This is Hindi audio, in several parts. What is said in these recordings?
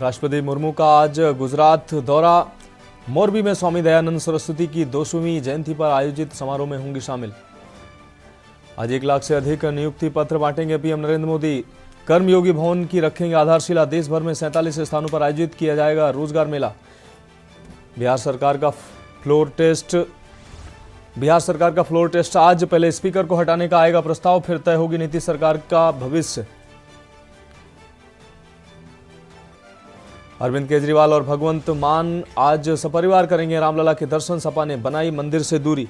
राष्ट्रपति मुर्मू का आज गुजरात दौरा। मोरबी में स्वामी दयानंद सरस्वती की 200वीं जयंती पर आयोजित समारोह में होंगे शामिल। आज 1 लाख से अधिक नियुक्ति पत्र बांटेंगे पीएम नरेंद्र मोदी। कर्मयोगी भवन की रखेंगे आधारशिला। देश भर में 47 स्थानों पर आयोजित किया जाएगा रोजगार मेला। बिहार सरकार का फ्लोर टेस्ट आज। पहले स्पीकर को हटाने का आएगा प्रस्ताव, फिर तय होगी नीतीश सरकार का भविष्य। अरविंद केजरीवाल और भगवंत मान आज सपरिवार करेंगे रामलला के दर्शन। सपा ने बनाई मंदिर से दूरी।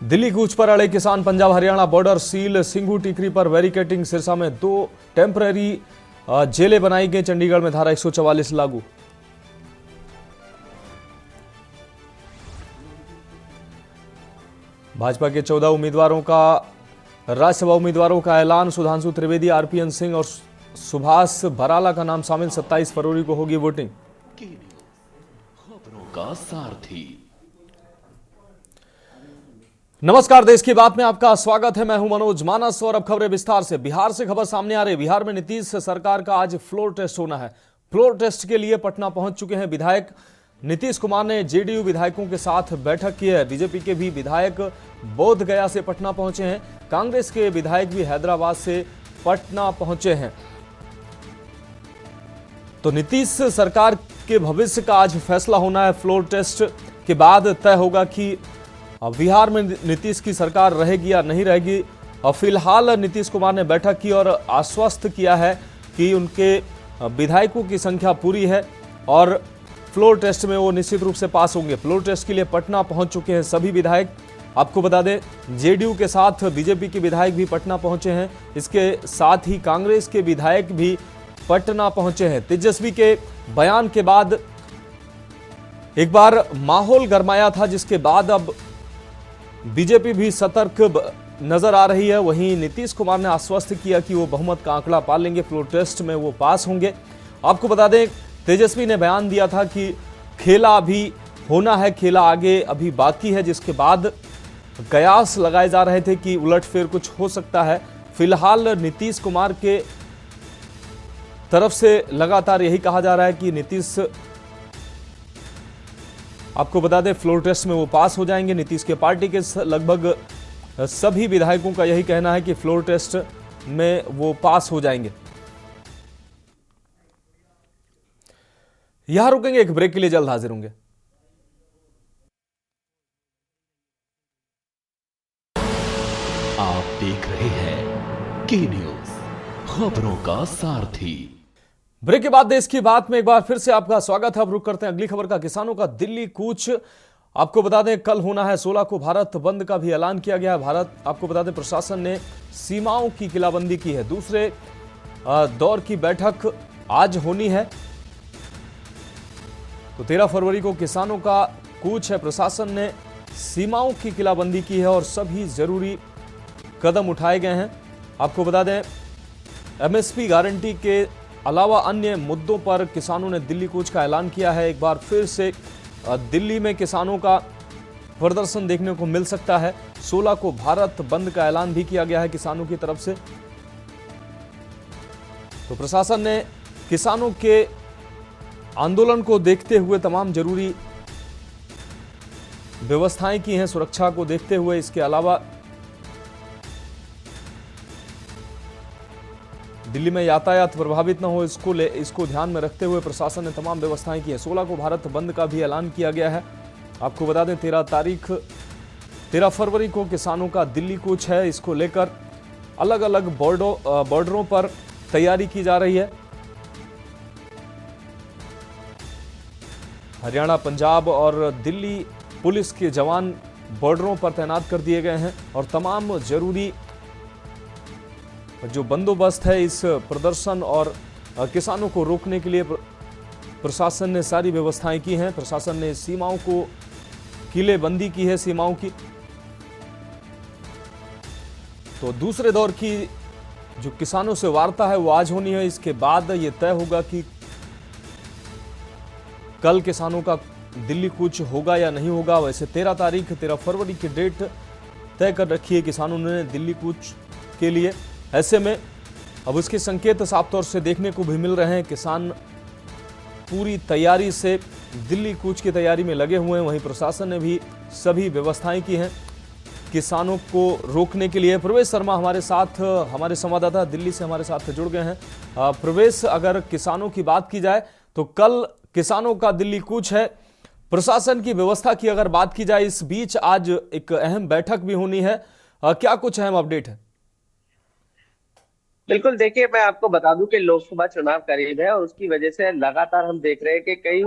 दिल्ली कूच पर अड़े किसान। Punjab Haryana border seal. सिंघू टीकरी पर बैरिकेडिंग। सिरसा में 2 टेम्पररी जेलें बनाई गई। चंडीगढ़ में धारा 144 लागू। भाजपा के 14 उम्मीदवारों का राज्यसभा उम्मीदवारों का ऐलान। सुधांशु त्रिवेदी, आरपीएन सिंह और सुभाष बराला का नाम शामिल। 27 फरवरी को होगी वोटिंग। खबरों का सारथी। नमस्कार, देश की बात में आपका स्वागत है। मैं हूं मनोज मानस और अब खबरें विस्तार से। बिहार से खबर सामने आ रही है। बिहार में नीतीश सरकार का आज फ्लोर टेस्ट होना है। फ्लोर टेस्ट के लिए पटना पहुंच चुके हैं विधायक। नीतीश कुमार ने जेडीयू विधायकों के साथ बैठक की है। बीजेपी के भी विधायक बोध गया से पटना पहुंचे हैं। कांग्रेस के विधायक भी हैदराबाद से पटना पहुंचे हैं। तो नीतीश सरकार के भविष्य का आज फैसला होना है। फ्लोर टेस्ट के बाद तय होगा कि बिहार में नीतीश की सरकार रहेगी या नहीं रहेगी। और फिलहाल नीतीश कुमार ने बैठक की और आश्वस्त किया है कि उनके विधायकों की संख्या पूरी है और फ्लोर टेस्ट में वो निश्चित रूप से पास होंगे। फ्लोर टेस्ट के लिए पटना पहुंच चुके हैं सभी विधायक। आपको बता दें, जेडीयू के साथ बीजेपी के विधायक भी पटना पहुंचे हैं। इसके साथ ही कांग्रेस के विधायक भी पटना पहुंचे हैं। तेजस्वी के बयान के बाद एक बार माहौल गरमाया था, जिसके बाद अब बीजेपी भी सतर्क नजर आ रही है। वहीं नीतीश कुमार ने आश्वस्त किया कि वो बहुमत का आंकड़ा पा लेंगे, फ्लोर टेस्ट में वो पास होंगे। आपको बता दें, तेजस्वी ने बयान दिया था कि खेला अभी होना है, खेला आगे अभी बाकी है, जिसके बाद कयास लगाए जा रहे थे कि उलटफेर कुछ हो सकता है। फिलहाल नीतीश कुमार के तरफ से लगातार यही कहा जा रहा है कि नीतीश, आपको बता दें, फ्लोर टेस्ट में वो पास हो जाएंगे। नीतीश के पार्टी के लगभग सभी विधायकों का यही कहना है कि फ्लोर टेस्ट में वो पास हो जाएंगे। यहां रुकेंगे, एक ब्रेक के लिए, जल्द हाजिर होंगे। आप देख रहे हैं के न्यूज, खबरों का सारथी। ब्रेक के बाद देश की बात में एक बार फिर से आपका स्वागत है। अब रुक करते हैं अगली खबर का। किसानों का दिल्ली कूच। आपको बता दें, कल होना है। 16 को भारत बंद का भी ऐलान किया गया है। आपको बता दें, प्रशासन ने सीमाओं की किलाबंदी की है। दूसरे दौर की बैठक आज होनी है। तो 13 फरवरी को किसानों का कूच है। प्रशासन ने सीमाओं की किलाबंदी की है और सभी जरूरी कदम उठाए गए हैं। आपको बता दें, एमएसपी गारंटी के अलावा अन्य मुद्दों पर किसानों ने दिल्ली कूच का ऐलान किया है। एक बार फिर से दिल्ली में किसानों का प्रदर्शन देखने को मिल सकता है। 16 को भारत बंद का ऐलान भी किया गया है किसानों की तरफ से। तो प्रशासन ने किसानों के आंदोलन को देखते हुए तमाम जरूरी व्यवस्थाएं की हैं, सुरक्षा को देखते हुए। इसके अलावा दिल्ली में यातायात प्रभावित न हो, इसको ध्यान में रखते हुए प्रशासन ने तमाम व्यवस्थाएं की हैं। 16 को भारत बंद का भी ऐलान किया गया है। आपको बता दें, 13 फरवरी को किसानों का दिल्ली कूच है। इसको लेकर अलग अलग बॉर्डरों पर तैयारी की जा रही है। हरियाणा, पंजाब और दिल्ली पुलिस के जवान बॉर्डरों पर तैनात कर दिए गए हैं और तमाम जरूरी जो बंदोबस्त है इस प्रदर्शन और किसानों को रोकने के लिए प्रशासन ने सारी व्यवस्थाएं की हैं। प्रशासन ने सीमाओं को किलेबंदी की है, सीमाओं की। तो दूसरे दौर की जो किसानों से वार्ता है वो आज होनी है। इसके बाद ये तय होगा कि कल किसानों का दिल्ली कूच होगा या नहीं होगा। वैसे 13 फरवरी की डेट तय कर रखी है किसानों ने दिल्ली कूच के लिए। ऐसे में अब उसके संकेत साफ तौर से देखने को भी मिल रहे हैं। किसान पूरी तैयारी से दिल्ली कूच की तैयारी में लगे हुए हैं। वहीं प्रशासन ने भी सभी व्यवस्थाएं की हैं किसानों को रोकने के लिए। प्रवेश शर्मा हमारे साथ, हमारे संवाददाता दिल्ली से हमारे साथ जुड़ गए हैं। प्रवेश, अगर किसानों की बात की जाए तो कल किसानों का दिल्ली कूच है। प्रशासन की व्यवस्था की अगर बात की जाए, इस बीच आज एक अहम बैठक भी होनी है। क्या कुछ अहम अपडेट है? बिल्कुल, देखिए मैं आपको बता दूं कि लोकसभा चुनाव करीब है और उसकी वजह से लगातार हम देख रहे हैं कि कई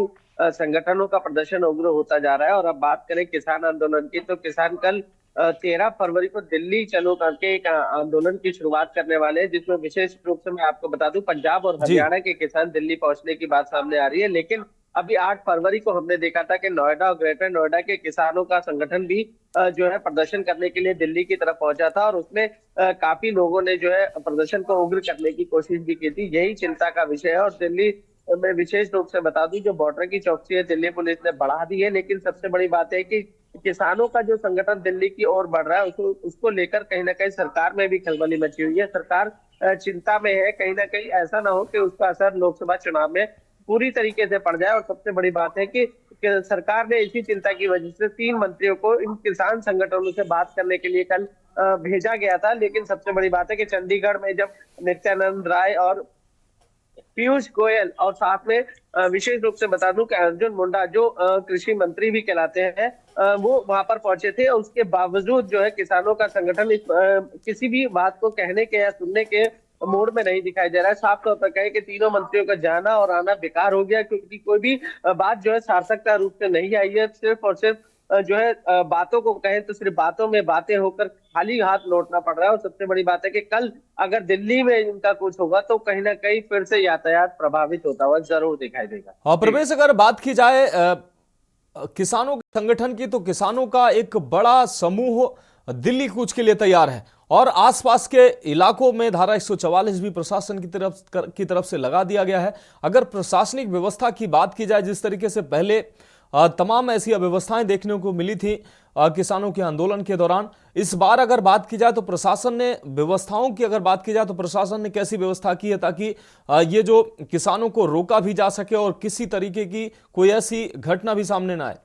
संगठनों का प्रदर्शन उग्र होता जा रहा है। और अब बात करें किसान आंदोलन की, तो किसान कल 13 फरवरी को दिल्ली चलो करके एक आंदोलन की शुरुआत करने वाले हैं, जिसमें विशेष रूप से मैं आपको बता दूं पंजाब और जी। हरियाणा के किसान दिल्ली पहुंचने की बात सामने आ रही है। लेकिन अभी 8 फरवरी को हमने देखा था कि नोएडा और ग्रेटर नोएडा के किसानों का संगठन भी जो है प्रदर्शन करने के लिए दिल्ली की तरफ पहुंचा था, और उसमें काफी लोगों ने जो है प्रदर्शन को उग्र करने की कोशिश भी की थी। यही चिंता का विषय है। और दिल्ली में विशेष रूप से बता दूं, जो बॉर्डर की चौकसी है दिल्ली पुलिस ने बढ़ा दी है। लेकिन सबसे बड़ी बात है कि किसानों का जो संगठन दिल्ली की ओर बढ़ रहा है, उसको लेकर कहीं ना कहीं सरकार में भी खलबली मची हुई है। सरकार चिंता में है, कहीं ना कहीं ऐसा ना हो कि उसका असर लोकसभा चुनाव में पूरी तरीके से पड़ जाए। और सबसे बड़ी बात है कि सरकार ने इसी चिंता की वजह से 3 मंत्रियों को इन किसान संगठनों से बात करने के लिए कल भेजा गया था। लेकिन सबसे बड़ी बात है कि चंडीगढ़ में जब नित्यानंद राय और पीयूष गोयल और साथ में विशेष रूप से बता दूं कि अर्जुन मुंडा जो कृषि मंत्री भी कहलाते हैं, वो वहां पर पहुंचे थे। उसके बावजूद जो है किसानों का संगठन किसी भी बात को कहने के या सुनने के मोड में नहीं दिखाई दे रहा है। साफ तौर पर कहे कि तीनों मंत्रियों का जाना और आना बेकार हो गया, क्योंकि कोई भी बात जो है सार्थकता रूप से नहीं आई है। सिर्फ और सिर्फ जो है बातों को कहें तो सिर्फ बातों में बातें होकर खाली हाथ लौटना पड़ रहा है। और सबसे बड़ी बात है कि कल अगर दिल्ली में इनका कुछ होगा तो कहीं ना कहीं फिर से यातायात प्रभावित होता हुआ जरूर दिखाई देगा। और प्रवेश, अगर बात की जाए किसानों के संगठन की, तो किसानों का एक बड़ा समूह दिल्ली कूच के लिए तैयार है और आसपास के इलाकों में धारा 144 भी प्रशासन की तरफ से लगा दिया गया है। अगर प्रशासनिक व्यवस्था की बात की जाए, जिस तरीके से पहले तमाम ऐसी अव्यवस्थाएं देखने को मिली थी किसानों के आंदोलन के दौरान, इस बार अगर बात की जाए तो प्रशासन ने व्यवस्थाओं की अगर बात की जाए तो प्रशासन ने कैसी व्यवस्था की है ताकि ये जो किसानों को रोका भी जा सके और किसी तरीके की कोई ऐसी घटना भी सामने ना आए?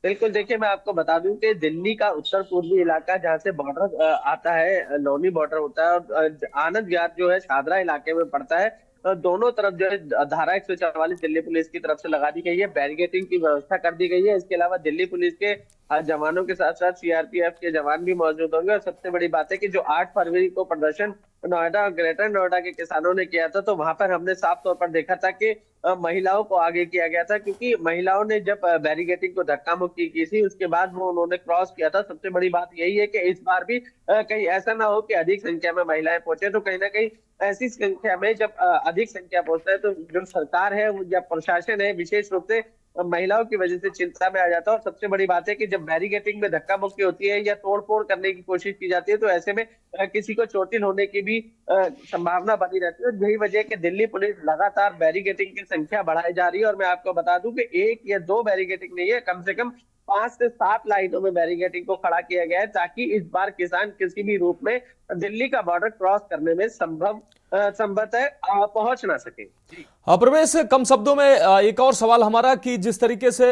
बिल्कुल, देखिए मैं आपको बता दूं कि दिल्ली का उत्तर पूर्वी इलाका जहाँ से बॉर्डर आता है, लोनी बॉर्डर होता है, और आनंद विहार जो है शादरा इलाके में पड़ता है। दोनों तरफ जो है धारा 144 दिल्ली पुलिस की तरफ से लगा दी गई है, बैरिकेडिंग की व्यवस्था कर दी गई है। इसके अलावा दिल्ली पुलिस के जवानों के साथ साथ सीआरपीएफ के जवान भी मौजूद होंगे। और सबसे बड़ी बात है कि जो 8 फरवरी को प्रदर्शन नोएडा और ग्रेटर नोएडा के किसानों ने किया था, तो वहां पर हमने साफ तौर पर देखा था कि महिलाओं को आगे किया गया था, क्योंकि महिलाओं ने जब बैरिकेडिंग को धक्का मुक्की की थी उसके बाद वो उन्होंने क्रॉस किया था। सबसे बड़ी बात यही है कि इस बार भी कहीं ऐसा ना हो कि अधिक संख्या में महिलाएं पहुंचे। तो कहीं ना कहीं ऐसी संख्या में जब अधिक संख्या पहुंचता है तो जो सरकार है या प्रशासन है विशेष रूप से महिलाओं की वजह से चिंता में आ जाता है। और सबसे बड़ी बात है कि जब बैरिकेडिंग में धक्का मुक्की होती है या तोड़फोड़ करने की कोशिश की जाती है, तो ऐसे में किसी को चोटिल होने की भी संभावना बनी रहती है। यही वजह है कि दिल्ली पुलिस लगातार बैरिकेडिंग की संख्या बढ़ाई जा रही है। और मैं आपको बता दूं कि 1 या 2 बैरिकेडिंग नहीं है, कम से कम 5 से 7 लाइनों में बैरिकेडिंग को खड़ा किया गया है, ताकि इस बार किसान किसी भी रूप में दिल्ली का बॉर्डर क्रॉस करने में संभवतः पहुंच ना सके। जी प्रवेश, कम शब्दों में एक और सवाल हमारा कि जिस तरीके से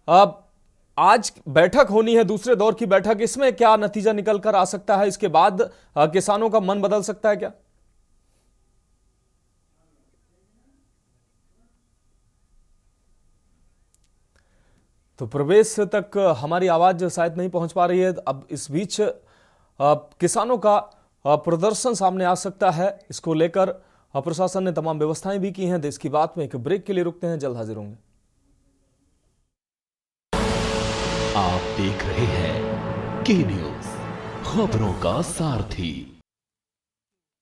आज बैठक होनी है, दूसरे दौर की बैठक, इसमें क्या नतीजा निकल कर आ सकता है? इसके बाद किसानों का मन बदल सकता है क्या? तो प्रवेश तक हमारी आवाज शायद नहीं पहुंच पा रही है। अब इस बीच किसानों का प्रदर्शन सामने आ सकता है। इसको लेकर प्रशासन ने तमाम व्यवस्थाएं भी की हैं। देश की बात में एक ब्रेक के लिए रुकते हैं, जल्द हाजिर होंगे। आप देख रहे हैं के न्यूज, खबरों का सारथी।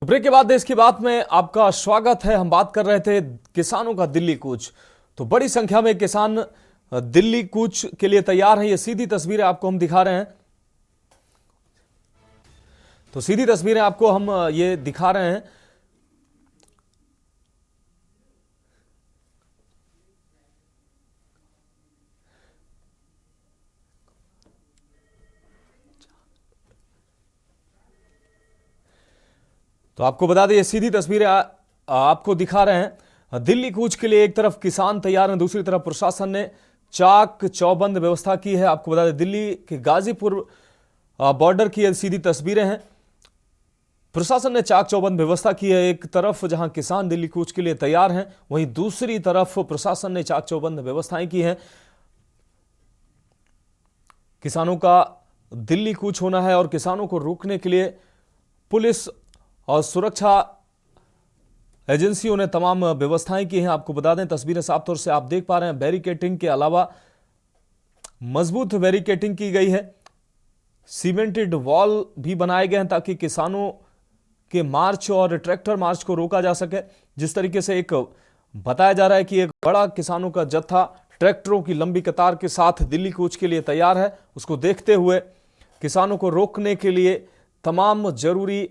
ब्रेक के बाद देश की बात में आपका स्वागत है। हम बात कर रहे थे किसानों का दिल्ली कूच। तो बड़ी संख्या में किसान दिल्ली कूच के लिए तैयार हैं। ये सीधी तस्वीरें आपको हम दिखा रहे हैं। तो सीधी तस्वीरें आपको हम ये दिखा रहे हैं। तो आपको बता दें, ये सीधी तस्वीरें आपको दिखा रहे हैं। दिल्ली कूच के लिए एक तरफ किसान तैयार हैं, दूसरी तरफ प्रशासन ने चाक चौबंद व्यवस्था की है। आपको बता दें, दिल्ली के गाजीपुर बॉर्डर की ये सीधी तस्वीरें हैं। प्रशासन ने चाक चौबंद व्यवस्था की है। एक तरफ जहां किसान दिल्ली कूच के लिए तैयार हैं, वहीं दूसरी तरफ प्रशासन ने चाक चौबंद व्यवस्थाएं की हैं। किसानों का दिल्ली कूच होना है और किसानों को रोकने के लिए पुलिस और सुरक्षा एजेंसियों ने तमाम व्यवस्थाएं की हैं। आपको बता दें, तस्वीरें साफ तौर से आप देख पा रहे हैं। बैरिकेटिंग के अलावा मजबूत बैरिकेटिंग की गई है, सीमेंटेड वॉल भी बनाए गए हैं ताकि किसानों के मार्च और ट्रैक्टर मार्च को रोका जा सके। जिस तरीके से एक बताया जा रहा है कि एक बड़ा किसानों का जत्था ट्रैक्टरों की लंबी कतार के साथ दिल्ली कूच के लिए तैयार है, उसको देखते हुए किसानों को रोकने के लिए तमाम जरूरी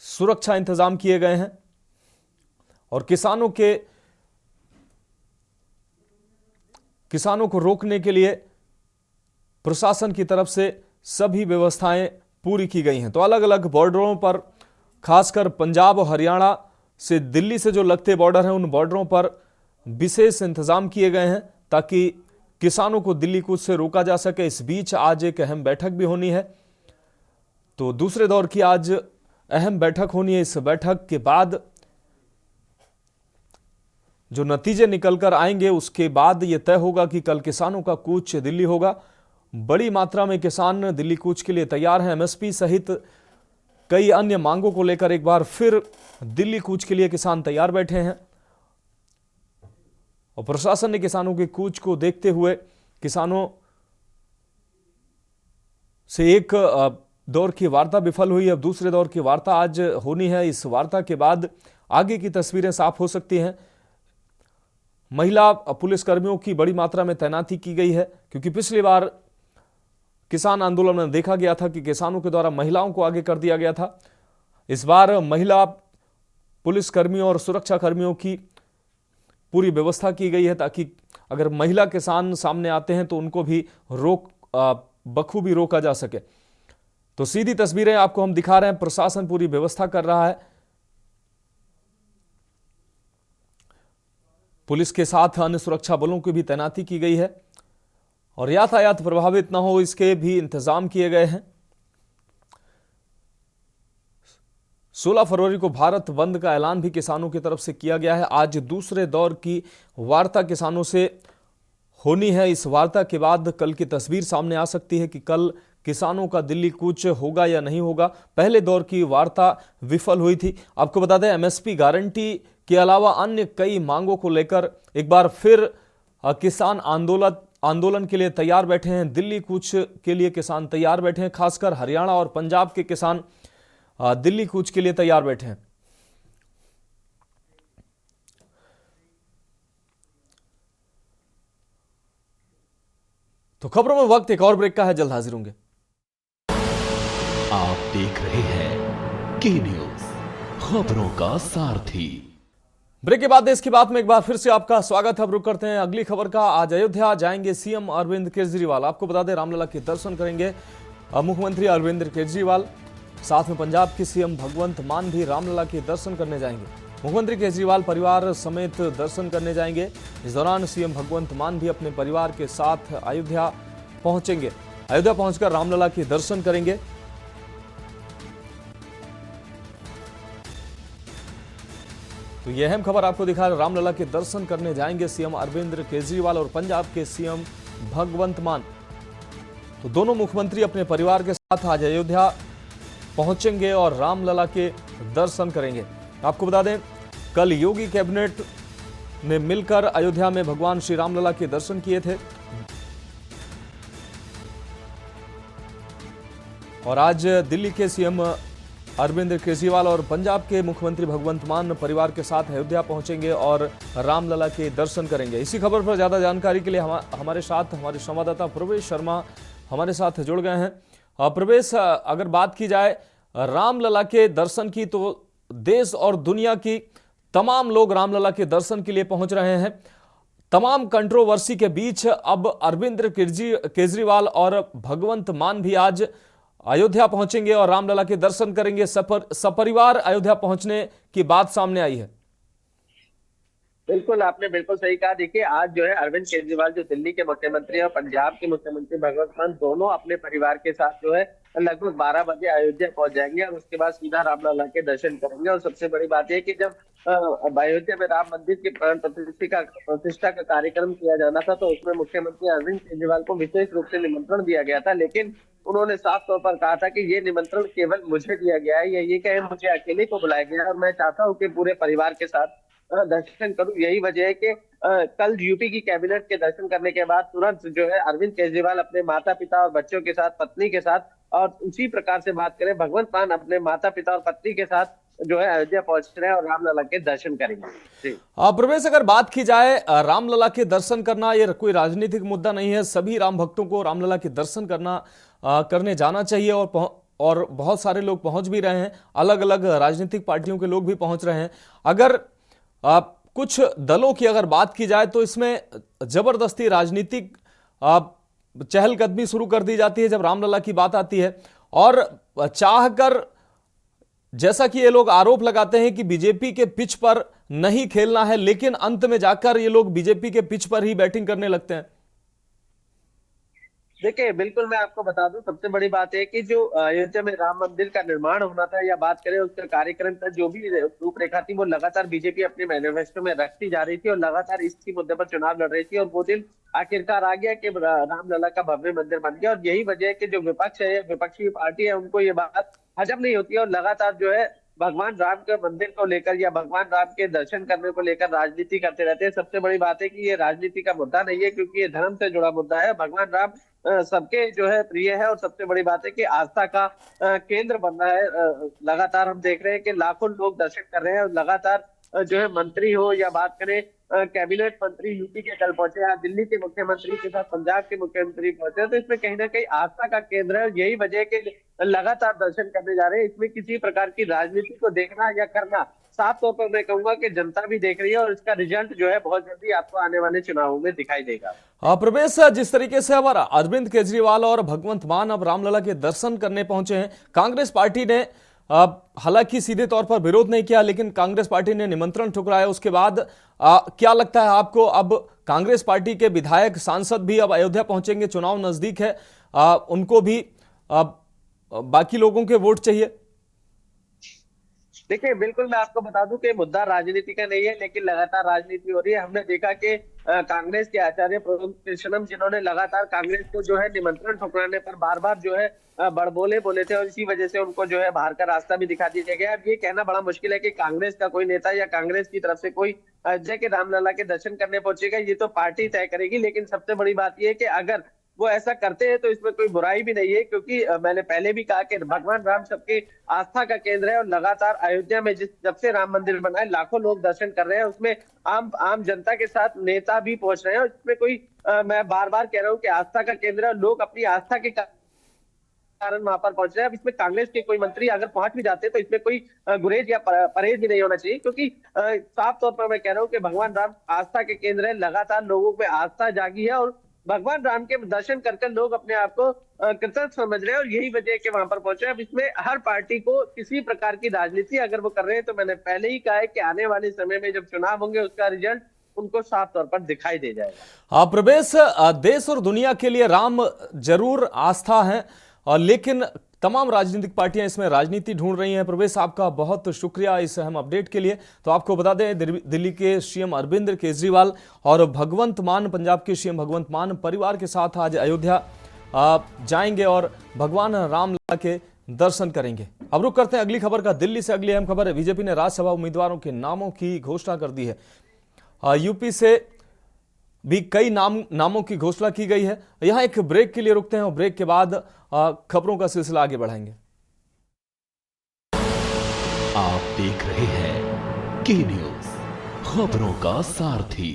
सुरक्षा इंतजाम किए गए हैं और किसानों को रोकने के लिए प्रशासन की तरफ से सभी व्यवस्थाएं पूरी की गई हैं। तो अलग अलग बॉर्डरों पर, खासकर पंजाब और हरियाणा से दिल्ली से जो लगते बॉर्डर हैं, उन बॉर्डरों पर विशेष इंतजाम किए गए हैं ताकि किसानों को दिल्ली कूच से रोका जा सके। इस बीच आज एक अहम बैठक भी होनी है, तो दूसरे दौर की आज अहम बैठक होनी है। इस बैठक के बाद जो नतीजे निकलकर आएंगे, उसके बाद यह तय होगा कि कल किसानों का कूच दिल्ली होगा। बड़ी मात्रा में किसान दिल्ली कूच के लिए तैयार हैं। एमएसपी सहित कई अन्य मांगों को लेकर एक बार फिर दिल्ली कूच के लिए किसान तैयार बैठे हैं और प्रशासन ने किसानों के कूच को देखते हुए किसानों से एक दौर की वार्ता विफल हुई। अब दूसरे दौर की वार्ता आज होनी है। इस वार्ता के बाद आगे की तस्वीरें साफ हो सकती हैं। महिला पुलिसकर्मियों की बड़ी मात्रा में तैनाती की गई है, क्योंकि पिछली बार किसान आंदोलन में देखा गया था कि किसानों के द्वारा महिलाओं को आगे कर दिया गया था। इस बार महिला पुलिसकर्मियों और सुरक्षा कर्मियों की पूरी व्यवस्था की गई है ताकि अगर महिला किसान सामने आते हैं तो उनको भी बखूबी रोका जा सके। तो सीधी तस्वीरें आपको हम दिखा रहे हैं। प्रशासन पूरी व्यवस्था कर रहा है, पुलिस के साथ अन्य सुरक्षा बलों की भी तैनाती की गई है और यातायात प्रभावित न हो, इसके भी इंतजाम किए गए हैं। 16 फरवरी को भारत बंद का ऐलान भी किसानों की तरफ से किया गया है। आज दूसरे दौर की वार्ता किसानों से होनी है। इस वार्ता के बाद कल की तस्वीर सामने आ सकती है कि कल किसानों का दिल्ली कूच होगा या नहीं होगा। पहले दौर की वार्ता विफल हुई थी। आपको बता दें, एमएसपी गारंटी के अलावा अन्य कई मांगों को लेकर एक बार फिर किसान आंदोलन के लिए तैयार बैठे हैं। दिल्ली कूच के लिए किसान तैयार बैठे हैं, खासकर हरियाणा और पंजाब के किसान दिल्ली कूच के लिए तैयार बैठे हैं। तो खबरों में वक्त एक और ब्रेक का है, जल्द हाजिर होंगे। आप देख रहे हैं के न्यूज, खबरों का सारथी। ब्रेक के बाद देश की बात में एक बार फिर से आपका स्वागत है। अब रुक करते हैं अगली खबर का। आज अयोध्या जाएंगे सीएम अरविंद केजरीवाल। आपको बता दें, रामलला के दर्शन करेंगे मुख्यमंत्री अरविंद केजरीवाल। साथ में पंजाब के सीएम भगवंत मान भी रामलला के दर्शन करने जाएंगे। मुख्यमंत्री केजरीवाल परिवार समेत दर्शन करने जाएंगे। इस दौरान सीएम भगवंत मान भी अपने परिवार के साथ अयोध्या पहुंचेंगे। अयोध्या पहुंचकर रामलला के दर्शन करेंगे। तो यह अहम खबर आपको दिखा रहे, रामलला के दर्शन करने जाएंगे सीएम अरविंद केजरीवाल और पंजाब के सीएम भगवंत मान। तो दोनों मुख्यमंत्री अपने परिवार के साथ आज अयोध्या पहुंचेंगे और रामलला के दर्शन करेंगे। आपको बता दें, कल योगी कैबिनेट ने मिलकर अयोध्या में भगवान श्री रामलला के दर्शन किए थे और आज दिल्ली के सीएम अरविंद केजरीवाल और पंजाब के मुख्यमंत्री भगवंत मान परिवार के साथ अयोध्या पहुंचेंगे और रामलला के दर्शन करेंगे। इसी खबर पर ज्यादा जानकारी के लिए हमारे साथ हमारे संवाददाता प्रवेश शर्मा हमारे साथ जुड़ गए हैं। प्रवेश, अगर बात की जाए रामलला के दर्शन की, तो देश और दुनिया की तमाम लोग रामलला के दर्शन के लिए पहुंच रहे हैं। तमाम कंट्रोवर्सी के बीच अब अरविंद केजरीवाल और भगवंत मान भी आज अयोध्या पहुंचेंगे और रामलला के दर्शन करेंगे। सपरिवार अयोध्या पहुंचने की बात सामने आई है। बिल्कुल, आपने बिल्कुल सही कहा। देखिए, आज जो है अरविंद केजरीवाल जो दिल्ली के मुख्यमंत्री और पंजाब के मुख्यमंत्री भगवंत मान दोनों अपने परिवार के साथ जो है लगभग 12 बजे अयोध्या पहुंच जाएंगे और उसके बाद सीधा रामलला के दर्शन करेंगे। और सबसे बड़ी बात यह कि जब अयोध्या में राम मंदिर की प्राण प्रतिष्ठा का कार्यक्रम किया जाना था, तो उसमें मुख्यमंत्री अरविंद केजरीवाल को विशेष रूप से निमंत्रण दिया गया था, लेकिन उन्होंने साफ तौर पर कहा था कि ये निमंत्रण केवल मुझे दिया गया है, या ये कहे मुझे अकेले को बुलाया गया है और मैं चाहता हूँ कि पूरे परिवार के साथ दर्शन करूं। यही वजह है कि कल यूपी की कैबिनेट के दर्शन करने के बाद तुरंत जो है अरविंद केजरीवाल अपने माता पिता और बच्चों के साथ, पत्नी के साथ, और उसी प्रकार से बात करें भगवंत मान अपने माता पिता और पत्नी के साथ जो है अयोध्या पहुंच रहे हैं और रामलला के दर्शन करेंगे। जी प्रवेश, अगर बात की जाए रामलला के दर्शन करना, ये कोई राजनीतिक मुद्दा नहीं है। सभी राम भक्तों को रामलला के दर्शन करने जाना चाहिए और बहुत सारे लोग पहुंच भी रहे हैं। अलग अलग राजनीतिक पार्टियों के लोग भी पहुंच रहे हैं। अगर कुछ दलों की अगर बात की जाए तो इसमें जबरदस्ती राजनीतिक चहलकदमी शुरू कर दी जाती है जब रामलला की बात आती है, और चाहकर, जैसा कि ये लोग आरोप लगाते हैं कि बीजेपी के पिच पर नहीं खेलना है, लेकिन अंत में जाकर ये लोग बीजेपी के पिच पर ही बैटिंग करने लगते हैं। देखिए, बिल्कुल मैं आपको बता दूं, सबसे बड़ी बात है कि जो अयोध्या में राम मंदिर का निर्माण होना था, या बात करें उसका कार्यक्रम का जो भी रूपरेखा थी, वो लगातार बीजेपी अपने मैनिफेस्टो में रखती जा रही थी और लगातार इसी मुद्दे पर चुनाव लड़ रही थी। और वो दिन आखिरकार आ गया कि रामलला का भव्य मंदिर बन गया। और यही वजह है कि जो विपक्ष है, विपक्षी पार्टी है, उनको ये बात हजम नहीं होती है और लगातार जो है भगवान राम के मंदिर को लेकर या भगवान राम के दर्शन करने को लेकर राजनीति करते रहते हैं। सबसे बड़ी बात है कि ये राजनीति का मुद्दा नहीं है, क्योंकि ये धर्म से जुड़ा मुद्दा है। भगवान राम सबके जो है प्रिय है और सबसे बड़ी बात है कि आस्था का केंद्र बन रहा है। लगातार हम देख रहे हैं कि लाखों लोग दर्शन कर रहे हैं और लगातार जो है मंत्री हो या बात करें कैबिनेट मंत्री यूपी के कल पहुंचे, यहाँ दिल्ली के मुख्यमंत्री के साथ पंजाब के मुख्यमंत्री पहुंचे, तो इसमें कहीं ना कहीं आस्था का केंद्र है और यही वजह है कि लगातार दर्शन करने जा रहे हैं। इसमें किसी प्रकार की राजनीति को देखना या करना, साफ तौर पर मैं कहूंगा कि जनता भी देख रही है और इसका रिजल्ट जो है बहुत जल्दी आपको आने वाले चुनावों में दिखाई देगा। प्रवेश, जिस तरीके से अब अरविंद केजरीवाल और भगवंत मान अब रामलला के दर्शन करने पहुंचे हैं, कांग्रेस पार्टी ने हालांकि सीधे तौर पर विरोध नहीं किया, लेकिन कांग्रेस पार्टी ने निमंत्रण ठुकराया। उसके बाद क्या लगता है आपको, अब कांग्रेस पार्टी के विधायक, सांसद भी अब अयोध्या पहुंचेंगे, चुनाव नजदीक है, उनको भी बाकी लोगों के वोट चाहिए? देखिए, बिल्कुल मैं आपको बता दूं कि मुद्दा राजनीति का नहीं है, लेकिन लगातार राजनीति हो रही है। हमने देखा कि कांग्रेस के आचार्य प्रद्युम्न कृष्णम, जिन्होंने लगातार कांग्रेस को जो है निमंत्रण ठुकराने पर बार बार जो है बड़बोले बोले थे और इसी वजह से उनको जो है बाहर का रास्ता भी दिखा दिया गया। अब ये कहना बड़ा मुश्किल है कि कांग्रेस का कोई नेता या कांग्रेस की तरफ से कोई अयोध्या के रामलला के दर्शन करने पहुंचेगा, ये तो पार्टी तय करेगी। लेकिन सबसे बड़ी बात यह है कि अगर वो ऐसा करते हैं तो इसमें कोई बुराई भी नहीं है, क्योंकि मैंने पहले भी कहा कि भगवान राम सबके आस्था का केंद्र है और लगातार अयोध्या में जब से राम मंदिर बना है लाखों लोग दर्शन कर रहे हैं। उसमें आम जनता के साथ नेता भी पहुंच रहे हैं। इसमें कोई मैं बार बार कह रहा हूँ कि आस्था का केंद्र है, लोग अपनी आस्था के कारण वहां पर पहुंच रहे हैं। अब इसमें कांग्रेस के कोई मंत्री अगर पहुंच भी जाते हैं तो इसमें कोई गुरेज या परहेज भी नहीं होना चाहिए, क्योंकि साफ तौर पर मैं कह रहा हूँ कि भगवान राम आस्था के केंद्र है। लगातार लोगों में आस्था जागी है और भगवान राम के दर्शन कर लोग अपने आप को कृतज्ञ समझ रहे हैं और यही वजह है कि वहां पर पहुंचे। अब इसमें हर पार्टी को किसी प्रकार की राजनीति अगर वो कर रहे हैं तो मैंने पहले ही कहा है कि आने वाले समय में जब चुनाव होंगे उसका रिजल्ट उनको साफ तौर पर दिखाई दे जाएगा। हाँ प्रवेश, देश और दुनिया के लिए राम जरूर आस्था है, लेकिन तमाम राजनीतिक पार्टियां इसमें राजनीति ढूंढ रही हैं। प्रवेश, आपका बहुत शुक्रिया इस अहम अपडेट के लिए। तो आपको बता दें, दिल्ली के सीएम अरविंद केजरीवाल और भगवंत मान, पंजाब के सीएम भगवंत मान परिवार के साथ आज अयोध्या जाएंगे और भगवान रामलला के दर्शन करेंगे। अब रुक करते हैं अगली खबर का। दिल्ली से अगली अहम खबर है, बीजेपी ने राज्यसभा उम्मीदवारों के नामों की घोषणा कर दी है। यूपी से भी कई नामों की घोषणा की गई है। यहां एक ब्रेक के लिए रुकते हैं और ब्रेक के बाद खबरों का सिलसिला आगे बढ़ाएंगे। आप देख रहे हैं के न्यूज, खबरों का सारथी।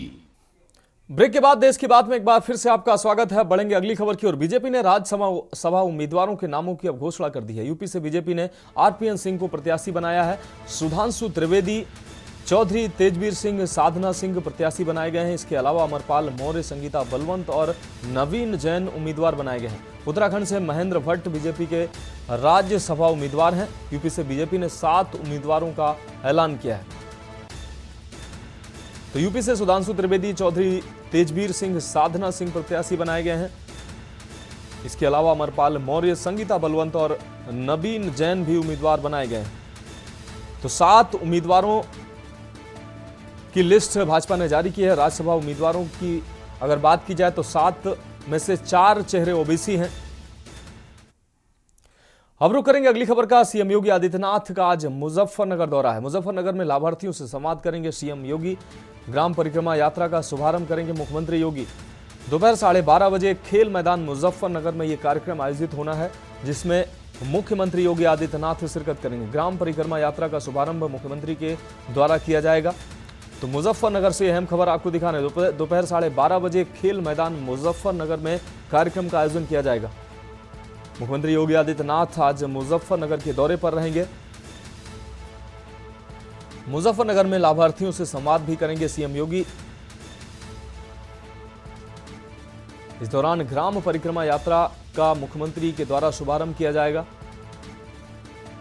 ब्रेक के बाद देश की बात में एक बार फिर से आपका स्वागत है। बढ़ेंगे अगली खबर की ओर। बीजेपी ने राज्यसभा उम्मीदवारों के नामों की अब घोषणा कर दी है। यूपी से बीजेपी ने आरपीएन सिंह को प्रत्याशी बनाया है। सुधांशु त्रिवेदी चौधरी तेजवीर सिंह साधना सिंह प्रत्याशी बनाए गए हैं। इसके अलावा अमरपाल मौर्य, संगीता बलवंत और नवीन जैन उम्मीदवार बनाए गए हैं। उत्तराखंड से महेंद्र भट्ट बीजेपी के राज्यसभा उम्मीदवार हैं। यूपी से बीजेपी ने 7 उम्मीदवारों का ऐलान किया है। तो यूपी से सुधांशु त्रिवेदी, चौधरी तेजवीर सिंह, साधना सिंह प्रत्याशी बनाए गए हैं। इसके अलावा अमरपाल मौर्य, संगीता बलवंत और नवीन जैन भी उम्मीदवार बनाए गए हैं। तो 7 उम्मीदवारों की लिस्ट भाजपा ने जारी की है। राज्यसभा उम्मीदवारों की अगर बात की जाए तो 7 में से 4 चेहरे ओबीसी हैं। अब रुक करेंगे अगली खबर का। सीएम योगी आदित्यनाथ का आज मुजफ्फरनगर दौरा है। मुजफ्फरनगर में लाभार्थियों से संवाद करेंगे सीएम योगी। ग्राम परिक्रमा यात्रा का शुभारंभ करेंगे मुख्यमंत्री योगी। दोपहर 12:30 बजे खेल मैदान मुजफ्फरनगर में यह कार्यक्रम आयोजित होना है, जिसमें मुख्यमंत्री योगी आदित्यनाथ शिरकत करेंगे। ग्राम परिक्रमा यात्रा का शुभारंभ मुख्यमंत्री के द्वारा किया जाएगा। तो मुजफ्फरनगर से अहम खबर आपको दिखाने, दोपहर 12:30 बजे खेल मैदान मुजफ्फरनगर में कार्यक्रम का आयोजन किया जाएगा। मुख्यमंत्री योगी आदित्यनाथ आज मुजफ्फरनगर के दौरे पर रहेंगे। मुजफ्फरनगर में लाभार्थियों से संवाद भी करेंगे सीएम योगी। इस दौरान ग्राम परिक्रमा यात्रा का मुख्यमंत्री के द्वारा शुभारंभ किया जाएगा।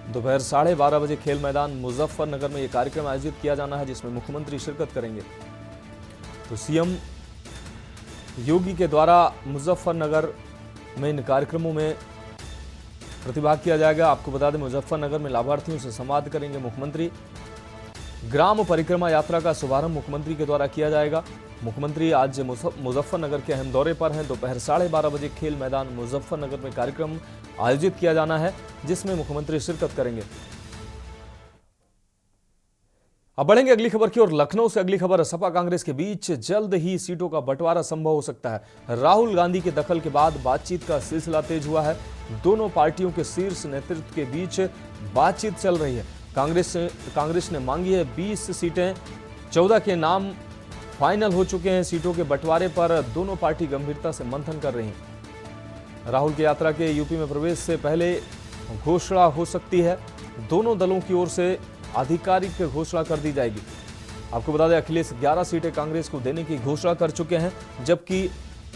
दोपहर 12:30 बजे खेल मैदान मुजफ्फरनगर में यह कार्यक्रम आयोजित किया जाना है, जिसमें मुख्यमंत्री शिरकत करेंगे। तो सीएम योगी के द्वारा मुजफ्फरनगर में इन कार्यक्रमों में प्रतिभाग किया जाएगा। आपको बता दें, मुजफ्फरनगर में लाभार्थियों से संवाद करेंगे मुख्यमंत्री। ग्राम परिक्रमा यात्रा का शुभारंभ मुख्यमंत्री के द्वारा किया जाएगा। मुख्यमंत्री आज मुजफ्फरनगर के अहम दौरे पर हैं। दोपहर 12:30 बजे खेल मैदान मुजफ्फरनगर में कार्यक्रम आयोजित किया जाना है, जिसमें मुख्यमंत्री शिरकत करेंगे। अब बढ़ेंगे अगली खबर की ओर। लखनऊ से अगली खबर, सपा कांग्रेस के बीच जल्द ही सीटों का बंटवारा संभव हो सकता है। राहुल गांधी के दखल के बाद बातचीत का सिलसिला तेज हुआ है। दोनों पार्टियों के शीर्ष नेतृत्व के बीच बातचीत चल रही है। कांग्रेस ने मांगी है 20 सीटें, 14 के नाम फाइनल हो चुके हैं। सीटों के बंटवारे पर दोनों पार्टी गंभीरता से मंथन कर रही हैं। राहुल की यात्रा के यूपी में प्रवेश से पहले घोषणा हो सकती है। दोनों दलों की ओर से आधिकारिक घोषणा कर दी जाएगी। आपको बता दें, अखिलेश 11 सीटें कांग्रेस को देने की घोषणा कर चुके हैं, जबकि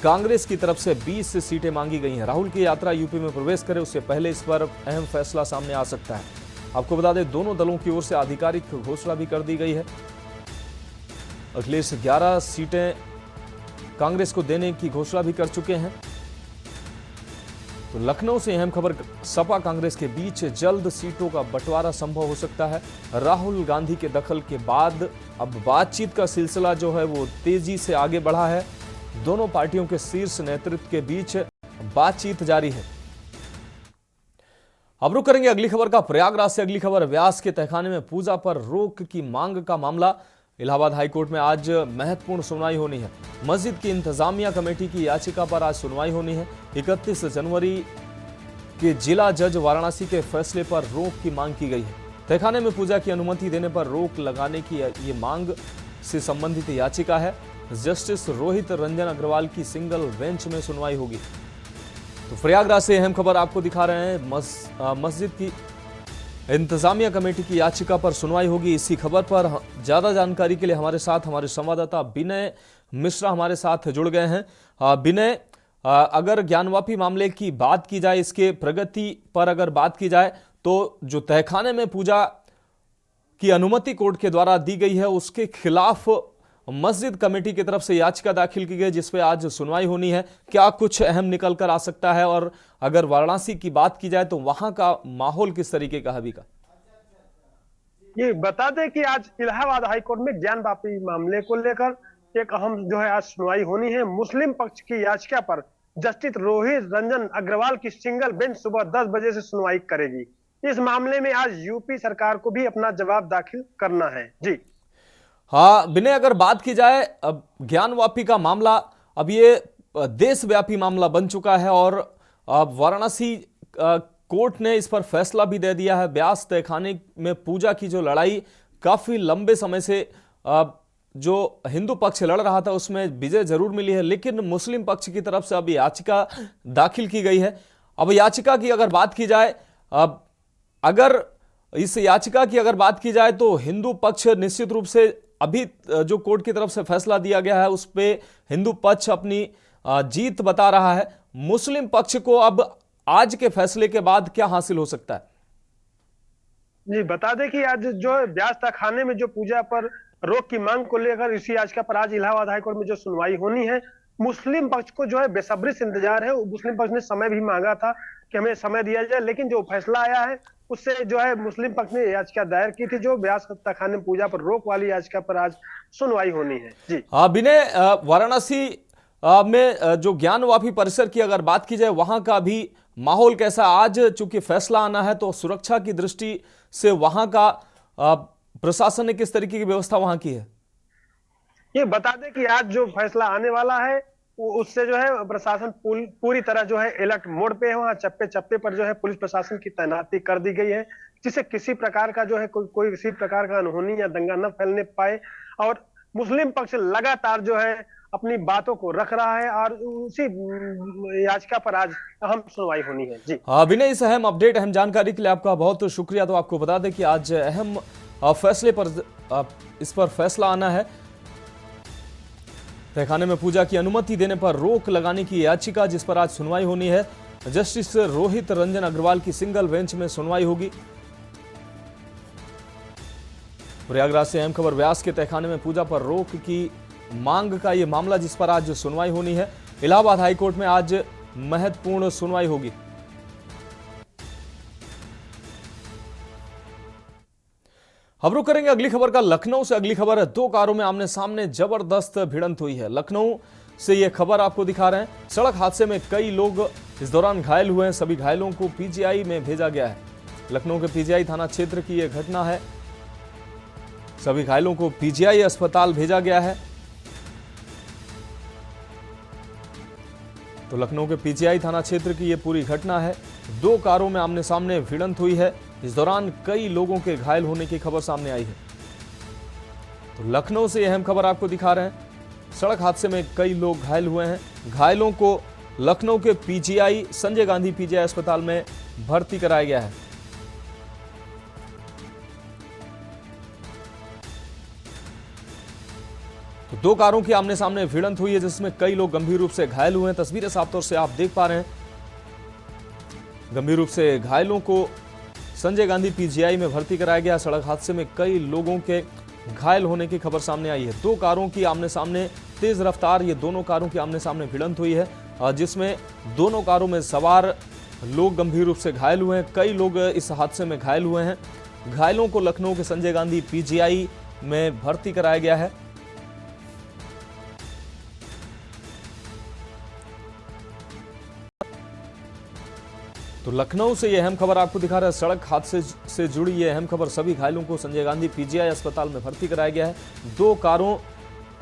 कांग्रेस की तरफ से 20 सीटें मांगी गई हैं। राहुल की यात्रा यूपी में प्रवेश करे उससे पहले इस पर अहम फैसला सामने आ सकता है। आपको बता दें, दोनों दलों की ओर से आधिकारिक घोषणा भी कर दी गई है। अखिलेश 11 सीटें कांग्रेस को देने की घोषणा भी कर चुके हैं। तो लखनऊ से अहम खबर, सपा कांग्रेस के बीच जल्द सीटों का बंटवारा संभव हो सकता है। राहुल गांधी के दखल के बाद अब बातचीत का सिलसिला जो है वो तेजी से आगे बढ़ा है। दोनों पार्टियों के शीर्ष नेतृत्व के बीच बातचीत जारी है। अब रुक करेंगे अगली खबर का। प्रयागराज से अगली खबर, व्यास के तहखाने में पूजा पर रोक की मांग का मामला। इलाहाबाद हाईकोर्ट में आज महत्वपूर्ण सुनवाई होनी है। मस्जिद की इंतजामिया कमेटी की याचिका पर आज सुनवाई होनी है। 31 जनवरी के जिला जज वाराणसी के फैसले पर रोक की मांग की गई है। तहखाने में पूजा की अनुमति देने पर रोक लगाने की ये मांग से संबंधित याचिका है। जस्टिस रोहित रंजन अग्रवाल की सिंगल बेंच में सुनवाई होगी। तो प्रयागराज से अहम खबर आपको दिखा रहे हैं। मस्जिद की इंतजामिया कमेटी की याचिका पर सुनवाई होगी। इसी खबर पर ज्यादा जानकारी के लिए हमारे साथ हमारे संवाददाता विनय मिश्रा हमारे साथ जुड़ गए हैं। विनय, अगर ज्ञानवापी मामले की बात की जाए, इसके प्रगति पर अगर बात की जाए, तो जो तहखाने में पूजा की अनुमति कोर्ट के द्वारा दी गई है, उसके खिलाफ मस्जिद कमेटी की तरफ से याचिका दाखिल की गई, जिसपे आज सुनवाई होनी है। क्या कुछ अहम निकल कर आ सकता है, और अगर वाराणसी की बात की जाए तो वहां का माहौल किस तरीके का है अभी का? ये बता दें कि आज इलाहाबाद हाईकोर्ट में ज्ञानवापी मामले को लेकर एक अहम जो है आज सुनवाई होनी है। मुस्लिम पक्ष की याचिका पर जस्टिस रोहित रंजन अग्रवाल की सिंगल बेंच सुबह 10 बजे से सुनवाई करेगी। इस मामले में आज यूपी सरकार को भी अपना जवाब दाखिल करना है। जी हाँ विनय, अगर बात की जाए ज्ञानवापी का मामला, अब ये देशव्यापी मामला बन चुका है और वाराणसी कोर्ट ने इस पर फैसला भी दे दिया है। व्यास तहखाने में पूजा की जो लड़ाई काफी लंबे समय से जो हिंदू पक्ष लड़ रहा था उसमें विजय जरूर मिली है, लेकिन मुस्लिम पक्ष की तरफ से अब याचिका दाखिल की गई है। अब याचिका की अगर बात की जाए, अगर इस याचिका की अगर बात की जाए तो हिंदू पक्ष निश्चित रूप से अभी जो कोर्ट की तरफ से फैसला दिया गया है उस पे हिंदू पक्ष अपनी जीत बता रहा है। मुस्लिम पक्ष को अब आज के फैसले के बाद क्या हासिल हो सकता है? जी बता दें कि आज जो ब्यास तहखाने में जो पूजा पर रोक की मांग को लेकर इसी याचिका पर आज इलाहाबाद हाईकोर्ट में जो सुनवाई होनी है, मुस्लिम पक्ष को जो है बेसब्री से इंतजार है। मुस्लिम पक्ष ने समय भी मांगा था कि हमें समय दिया जाए, लेकिन जो फैसला आया है उससे जो है मुस्लिम पक्ष ने याचिका दायर की थी, जो ब्यास तहखाने में पूजा पर रोक वाली याचिका पर आज सुनवाई होनी है। जी विनय, वाराणसी में जो ज्ञानवापी परिसर की अगर बात की जाए वहां का भी माहौल कैसा? आज चूंकि फैसला आना है तो सुरक्षा की दृष्टि से वहां का प्रशासन ने किस तरीके की व्यवस्था वहां की है? ये बता दें कि आज जो फैसला आने वाला है उससे जो है प्रशासन पूरी तरह जो है अलर्ट मोड पे है। वहाँ चप्पे चप्पे पर जो है पुलिस प्रशासन की तैनाती कर दी गई है, जिससे किसी प्रकार का जो है कोई किसी प्रकार का अनहोनी या दंगा न फैलने पाए। और मुस्लिम पक्ष लगातार जो है अपनी बातों को रख रहा है और उसी याचिका पर आज अहम सुनवाई होनी है। जी विनय, इस अहम अपडेट, अहम जानकारी के लिए आपका बहुत शुक्रिया। तो आपको बता दें कि आज अहम फैसले पर इस पर फैसला आना है। तहखाने में पूजा की अनुमति देने पर रोक लगाने की याचिका जिस पर आज सुनवाई होनी है, जस्टिस रोहित रंजन अग्रवाल की सिंगल बेंच में सुनवाई होगी। प्रयागराज से अहम खबर, व्यास के तहखाने में पूजा पर रोक की मांग का यह मामला जिस पर आज सुनवाई होनी है। इलाहाबाद हाईकोर्ट में आज महत्वपूर्ण सुनवाई होगी। अब रुक करेंगे अगली खबर का। लखनऊ से अगली खबर है। दो कारों में आमने सामने जबरदस्त भिड़ंत हुई है। लखनऊ से यह खबर आपको दिखा रहे हैं। सड़क हादसे में कई लोग इस दौरान घायल हुए हैं। सभी घायलों को पीजीआई में भेजा गया है। लखनऊ के पीजीआई थाना क्षेत्र की यह घटना है। सभी घायलों को पीजीआई अस्पताल भेजा गया है। तो लखनऊ के पीजीआई थाना क्षेत्र की यह पूरी घटना है। दो कारों में आमने सामने भिड़ंत हुई है। इस दौरान कई लोगों के घायल होने की खबर सामने आई है। तो लखनऊ से यह अहम खबर आपको दिखा रहे हैं। सड़क हादसे में कई लोग घायल हुए हैं। घायलों को लखनऊ के पीजीआई, संजय गांधी पीजीआई अस्पताल में भर्ती कराया गया है। तो दो कारों की आमने सामने भिड़ंत हुई है जिसमें कई लोग गंभीर रूप से घायल हुए हैं। तस्वीरें साफ तौर से आप देख पा रहे हैं। गंभीर रूप से घायलों को संजय गांधी पीजीआई में भर्ती कराया गया। सड़क हादसे में कई लोगों के घायल होने की खबर सामने आई है। दो कारों की आमने सामने तेज रफ्तार, ये दोनों कारों की आमने सामने भिड़ंत हुई है जिसमें दोनों कारों में सवार लोग गंभीर रूप से घायल हुए हैं। कई लोग इस हादसे में घायल हुए हैं। घायलों को लखनऊ के संजय गांधी पीजीआई में भर्ती कराया गया है। तो लखनऊ से यह अहम खबर आपको दिखा रहा है। सड़क हादसे से जुड़ी यह अहम खबर। सभी घायलों को संजय गांधी पीजीआई अस्पताल में भर्ती कराया गया है। दो कारों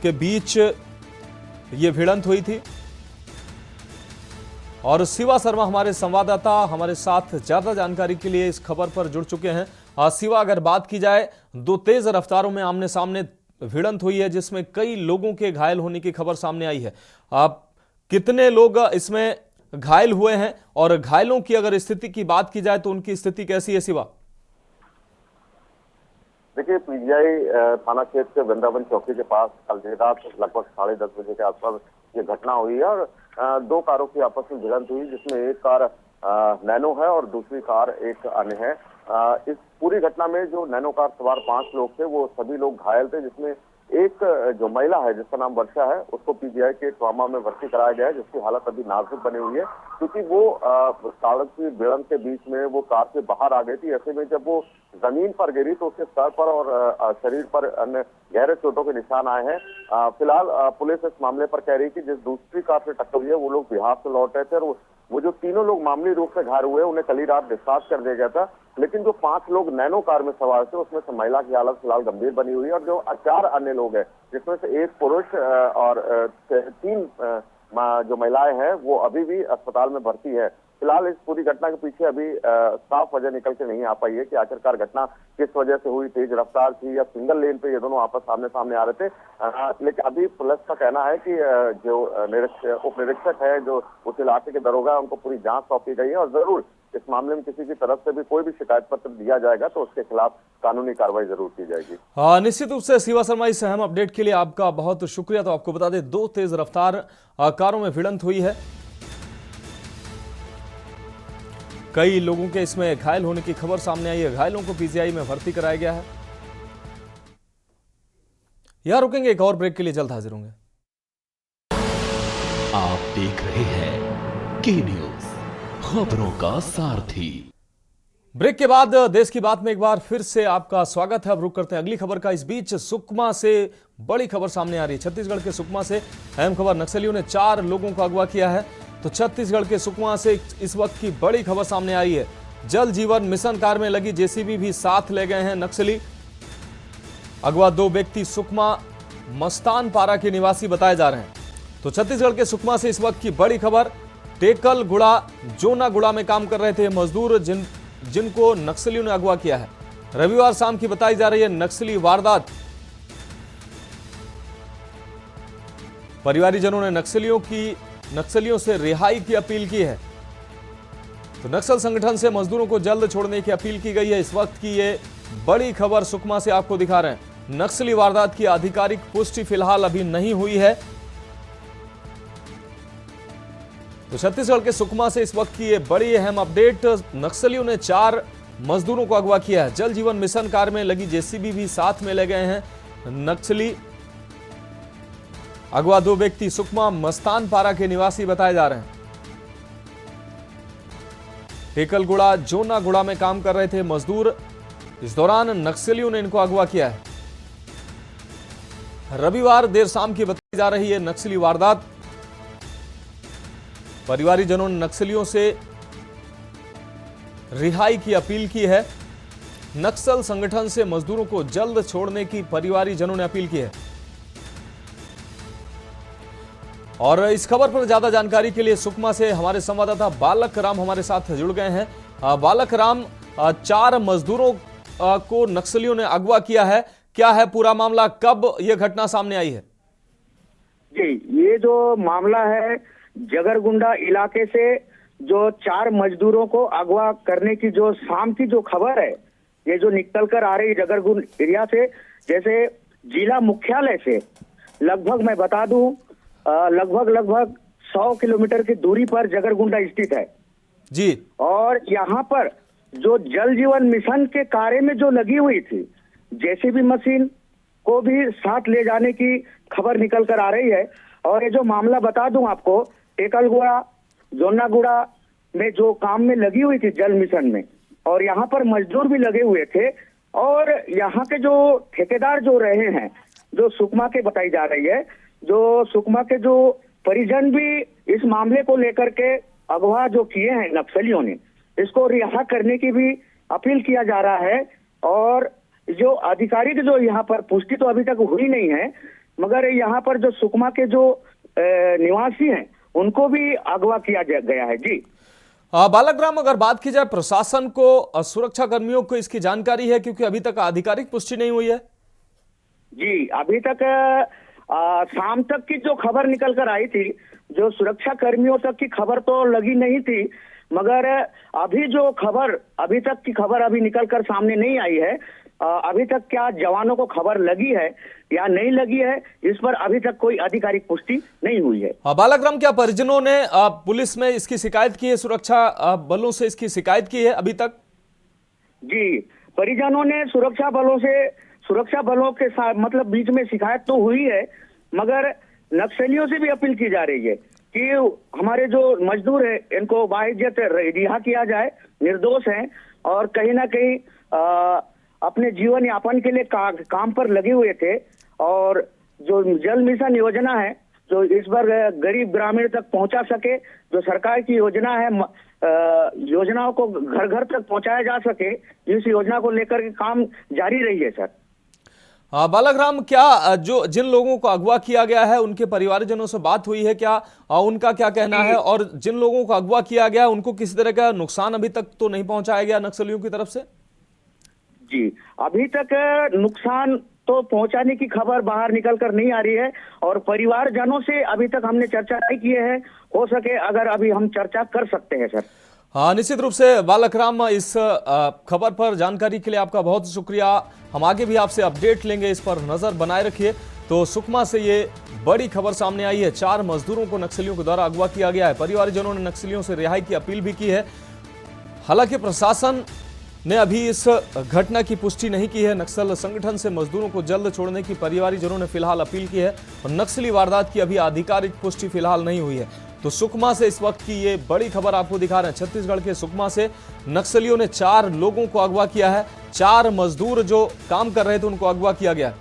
के बीच ये भिड़ंत हुई थी। और शिवा शर्मा हमारे संवाददाता हमारे साथ ज्यादा जानकारी के लिए इस खबर पर जुड़ चुके हैं। शिवा, अगर बात की जाए, दो तेज रफ्तारों में आमने सामने भिड़ंत हुई है जिसमें कई लोगों के घायल होने की खबर सामने आई है। कितने लोग इसमें घायल हुए हैं और घायलों की अगर स्थिति की बात की जाए तो उनकी स्थिति कैसी है? शिवा, देखिए, पीजीआई थाना क्षेत्र के वृंदावन चौकी के पास कल देर रात लगभग 10:30 बजे के आसपास ये घटना हुई है और दो कारों की आपस में भिड़ंत हुई जिसमें एक कार नैनो है और दूसरी कार एक अन्य है। इस पूरी घटना में जो नैनो कार सवार 5 लोग थे वो सभी लोग घायल थे, जिसमें एक जो महिला है जिसका नाम वर्षा है उसको पीजीआई के ट्रॉमा में भर्ती कराया गया है, जिसकी हालत अभी नाजुक बनी हुई है क्योंकि वो सड़क की भिड़ंत के बीच में वो कार से बाहर आ गई थी। ऐसे में जब वो जमीन पर गिरी तो उसके सर पर और शरीर पर अन्य गहरे चोटों के निशान आए हैं। फिलहाल पुलिस इस मामले पर कह रही है कि जिस दूसरी कार से टक्कर हुई है वो लोग बिहार से लौट रहे थे और वो जो तीनों लोग मामूली रूप से घायल हुए उन्हें कल ही रात डिस्चार्ज कर दिया गया था। लेकिन जो 5 लोग नैनो कार में सवार थे उसमें से महिला की हालत फिलहाल गंभीर बनी हुई है और जो 4 अन्य लोग हैं जिसमें से एक पुरुष और 3 जो महिलाएं हैं वो अभी भी अस्पताल में भर्ती है। फिलहाल इस पूरी घटना के पीछे अभी साफ वजह निकल के नहीं आ पाई है कि आखिरकार घटना किस वजह से हुई, तेज रफ्तार थी या सिंगल लेन पे ये दोनों आपस सामने सामने आ रहे थे। लेकिन अभी पुलिस का कहना है कि जो उप निरीक्षक है, जो उस इलाके के दरोगा है, उनको पूरी जांच सौंपी गई है और जरूर इस मामले में किसी की तरफ से भी कोई भी शिकायत पत्र दिया जाएगा तो उसके खिलाफ कानूनी कार्रवाई जरूर की जाएगी। निश्चित रूप से शिवा शर्मा, इस अहम अपडेट के लिए आपका बहुत शुक्रिया। तो आपको बता दें, 2 तेज रफ्तार कारों में भिड़ंत हुई है। कई लोगों के इसमें घायल होने की खबर सामने आई है। घायलों को पीजीआई में भर्ती कराया गया है। यहां रुकेंगे, एक और ब्रेक के लिए जल्द हाजिर होंगे। आप देख रहे हैं के न्यूज, खबरों का सारथी। ब्रेक के बाद देश की बात में एक बार फिर से आपका स्वागत है। अब रुक करते हैं अगली खबर का। इस बीच सुकमा से बड़ी खबर सामने आ रही है। छत्तीसगढ़ के सुकमा से अहम खबर, नक्सलियों ने 4 लोगों को अगवा किया है। तो छत्तीसगढ़ के सुकमा से इस वक्त की बड़ी खबर सामने आई है। जल जीवन मिशन कार में लगी जेसीबी भी साथ ले गए हैं नक्सली। अगवा 2 व्यक्ति सुकमा मस्तान पारा के निवासी बताए जा रहे हैं। तो छत्तीसगढ़ के सुकमा से इस वक्त की बड़ी खबर, टेकल गुड़ा जोना गुड़ा में काम कर रहे थे मजदूर जिनको नक्सलियों ने अगवा किया है। रविवार शाम की बताई जा रही है नक्सली वारदात। परिवारीजनों ने नक्सलियों से रिहाई की अपील की है। तो नक्सल संगठन से मजदूरों को जल्द छोड़ने की अपील की गई है। इस वक्त की ये बड़ी खबर सुकमा से आपको दिखा रहे हैं। नक्सली वारदात की आधिकारिक पुष्टि फिलहाल अभी नहीं हुई है। तो छत्तीसगढ़ के सुकमा से इस वक्त की ये बड़ी अहम अपडेट, नक्सलियों ने 4 मजदूरों को अगवा किया है। जल जीवन मिशन कार में लगी जेसीबी भी साथ में ले गए हैं नक्सली। अगवा 2 व्यक्ति सुकमा मस्तान पारा के निवासी बताए जा रहे हैं। टेकलगुड़ा जोनागुड़ा में काम कर रहे थे मजदूर। इस दौरान नक्सलियों ने इनको अगवा किया है। रविवार देर शाम की बताई जा रही है नक्सली वारदात। परिवारीजनों ने नक्सलियों से रिहाई की अपील की है। नक्सल संगठन से मजदूरों को जल्द छोड़ने की परिवारीजनों ने अपील की है। और इस खबर पर ज्यादा जानकारी के लिए सुकमा से हमारे संवाददाता बालक राम हमारे साथ जुड़ गए हैं। बालक राम, 4 मजदूरों को नक्सलियों ने अगवा किया है, क्या है पूरा मामला, कब यह घटना सामने आई है? जी, ये जो मामला है जगरगुंडा इलाके से जो 4 मजदूरों को अगवा करने की जो शाम की जो खबर है, ये जो निकल कर आ रही जगरगुंड एरिया से, जैसे जिला मुख्यालय से लगभग मैं बता दूं लगभग 100 किलोमीटर की दूरी पर जगरगुंडा स्थित है जी। और यहाँ पर जो जल जीवन मिशन के कार्य में जो लगी हुई थी जेसीबी मशीन को भी साथ ले जाने की खबर निकल कर आ रही है। और ये जो मामला बता दूं आपको, टेकलगुड़ा जोनागुड़ा में जो काम में लगी हुई थी जल मिशन में, और यहाँ पर मजदूर भी लगे हुए थे। और यहाँ के जो ठेकेदार जो रहे हैं, जो सुकमा के बताई जा रही है, जो सुकमा के जो परिजन भी इस मामले को लेकर के अगवा जो किए हैं नक्सलियों ने, इसको रिहा करने की भी अपील किया जा रहा है। और जो आधिकारिक जो यहाँ पर पुष्टि तो अभी तक हुई नहीं है, मगर यहाँ पर जो सुकमा के जो निवासी हैं उनको भी अगवा किया गया है। जी बालक राम, अगर बात की जाए प्रशासन को, सुरक्षा कर्मियों को इसकी जानकारी है, क्योंकि अभी तक आधिकारिक पुष्टि नहीं हुई है? जी, अभी तक शाम तक की जो खबर निकल कर आई थी, जो सुरक्षा कर्मियों तक की खबर तो लगी नहीं थी, मगर अभी जो खबर अभी तक की खबर अभी निकल कर सामने नहीं आई है। अभी तक क्या जवानों को खबर लगी है या नहीं लगी है, इस पर अभी तक कोई आधिकारिक पुष्टि नहीं हुई है। बालक राम, क्या परिजनों ने पुलिस में इसकी शिकायत की है, सुरक्षा बलों से इसकी शिकायत की है अभी तक? जी, परिजनों ने सुरक्षा बलों के साथ मतलब बीच में शिकायत तो हुई है, मगर नक्सलियों से भी अपील की जा रही है कि हमारे जो मजदूर है इनको बाइज्जत रिहा किया जाए, निर्दोष हैं और कहीं ना कहीं अपने जीवन यापन के लिए काम पर लगे हुए थे। और जो जल मिशन योजना है जो इस बार गरीब ग्रामीण तक पहुंचा सके, जो सरकार की योजना है, योजनाओं को घर घर तक पहुंचाया जा सके, इस योजना को लेकर के काम जारी रही है सर। बालक राम, क्या जो जिन लोगों को अगवा किया गया है उनके परिवारजनों से बात हुई है क्या, उनका क्या कहना है? और जिन लोगों को अगवा किया गया उनको किसी तरह का नुकसान अभी तक तो नहीं पहुंचाया गया नक्सलियों की तरफ से? जी, अभी तक नुकसान तो पहुंचाने की खबर बाहर निकल कर नहीं आ रही है। और परिवारजनों से अभी तक हमने चर्चा नहीं की है, हो सके अगर अभी हम चर्चा कर सकते हैं सर। हाँ, निश्चित रूप से बालक राम, इस खबर पर जानकारी के लिए आपका बहुत शुक्रिया। हम आगे भी आपसे अपडेट लेंगे, इस पर नजर बनाए रखिए। तो सुकमा से ये बड़ी खबर सामने आई है। 4 मजदूरों को नक्सलियों के द्वारा अगवा किया गया है। परिवारजनों ने नक्सलियों से रिहाई की अपील भी की है। हालांकि प्रशासन ने अभी इस घटना की पुष्टि नहीं की है। नक्सल संगठन से मजदूरों को जल्द छोड़ने की परिवारजनों ने फिलहाल अपील की है और नक्सली वारदात की अभी आधिकारिक पुष्टि फिलहाल नहीं हुई है। तो सुकमा से इस वक्त की ये बड़ी खबर आपको दिखा रहे हैं। छत्तीसगढ़ के सुकमा से नक्सलियों ने 4 लोगों को अगवा किया है। 4 मजदूर जो काम कर रहे थे उनको अगवा किया गया है।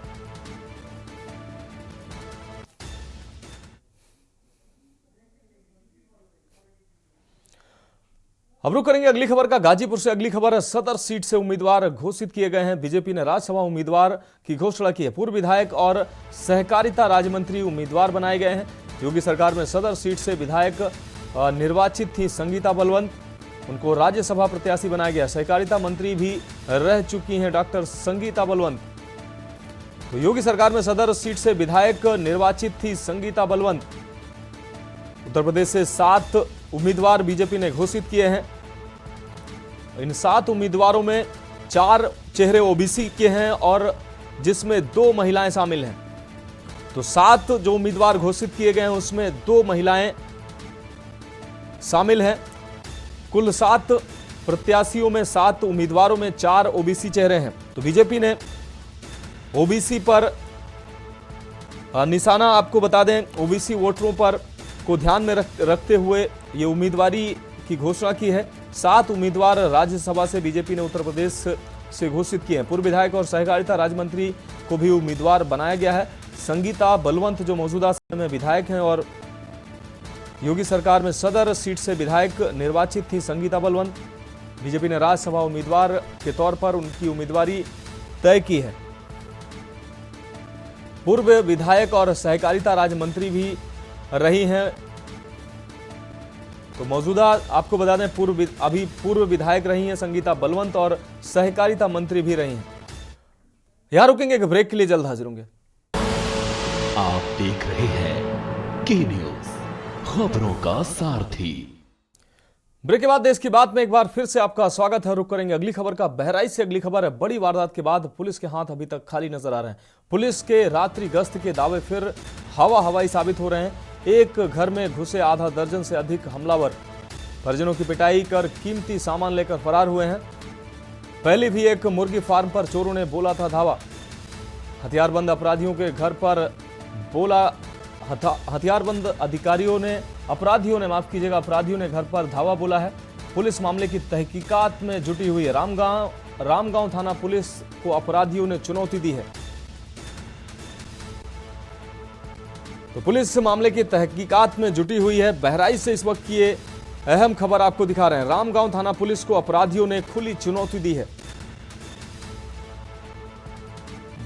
अब रुक करेंगे अगली खबर का। गाजीपुर से अगली खबर है। सदर सीट से उम्मीदवार घोषित किए गए हैं। बीजेपी ने राज्यसभा उम्मीदवार की घोषणा की है। पूर्व विधायक और सहकारिता राज्य मंत्री उम्मीदवार बनाए गए हैं। योगी सरकार में सदर सीट से विधायक निर्वाचित थी संगीता बलवंत, उनको राज्यसभा प्रत्याशी बनाया गया। सहकारिता मंत्री भी रह चुकी हैं डॉक्टर संगीता बलवंत। तो योगी सरकार में सदर सीट से विधायक निर्वाचित थी संगीता बलवंत। उत्तर प्रदेश से 7 उम्मीदवार बीजेपी ने घोषित किए हैं। इन 7 उम्मीदवारों में 4 चेहरे ओबीसी के हैं और जिसमें 2 महिलाएं शामिल हैं। तो 7 जो उम्मीदवार घोषित किए गए हैं उसमें 2 महिलाएं शामिल हैं। कुल 7 प्रत्याशियों में 7 उम्मीदवारों में 4 ओबीसी चेहरे हैं। तो बीजेपी ने ओबीसी पर निशाना, आपको बता दें, ओबीसी वोटरों पर को ध्यान में रखते हुए ये उम्मीदवारी की घोषणा की है। 7 उम्मीदवार राज्यसभा से बीजेपी ने उत्तर प्रदेश से घोषित किए हैं। पूर्व विधायक और सहकारिता राज्य मंत्री को भी उम्मीदवार बनाया गया है। संगीता बलवंत जो मौजूदा समय में विधायक हैं और योगी सरकार में सदर सीट से विधायक निर्वाचित थी संगीता बलवंत, बीजेपी ने राज्यसभा उम्मीदवार के तौर पर उनकी उम्मीदवारी तय की है। पूर्व विधायक और सहकारिता राज्य मंत्री भी रही हैं। तो मौजूदा आपको बता दें पूर्व विधायक रही हैं संगीता बलवंत और सहकारिता मंत्री भी रही हैं। यहां रुकेंगे एक ब्रेक के लिए, जल्द हाजिर होंगे। आप देख रहे हैं के न्यूज, खबरों का सारथी। ब्रेक के बाद देश की बात में एक बार फिर से आपका स्वागत है। रुक करेंगे अगली खबर का। बहराइच से अगली खबर है। बड़ी वारदात के बाद पुलिस के हाथ अभी तक खाली नजर आ रहे हैं। पुलिस के रात्रि गश्त के दावे फिर हवाई साबित हो रहे हैं। एक घर में घुसे आधा दर्जन से अधिक हमलावर परिजनों की पिटाई कर कीमती सामान लेकर फरार हुए हैं। पहले भी एक मुर्गी फार्म पर चोरों ने बोला था धावा। हथियारबंद अपराधियों के घर पर बोला हथियारबंद अपराधियों ने घर पर धावा बोला है। पुलिस मामले की तहकीकात में जुटी हुई है। रामगांव थाना पुलिस को अपराधियों ने चुनौती दी है। तो पुलिस मामले की तहकीकात में जुटी हुई है। बहराइच से इस वक्त की ये अहम खबर आपको दिखा रहे हैं। रामगांव थाना पुलिस को अपराधियों ने खुली चुनौती दी है।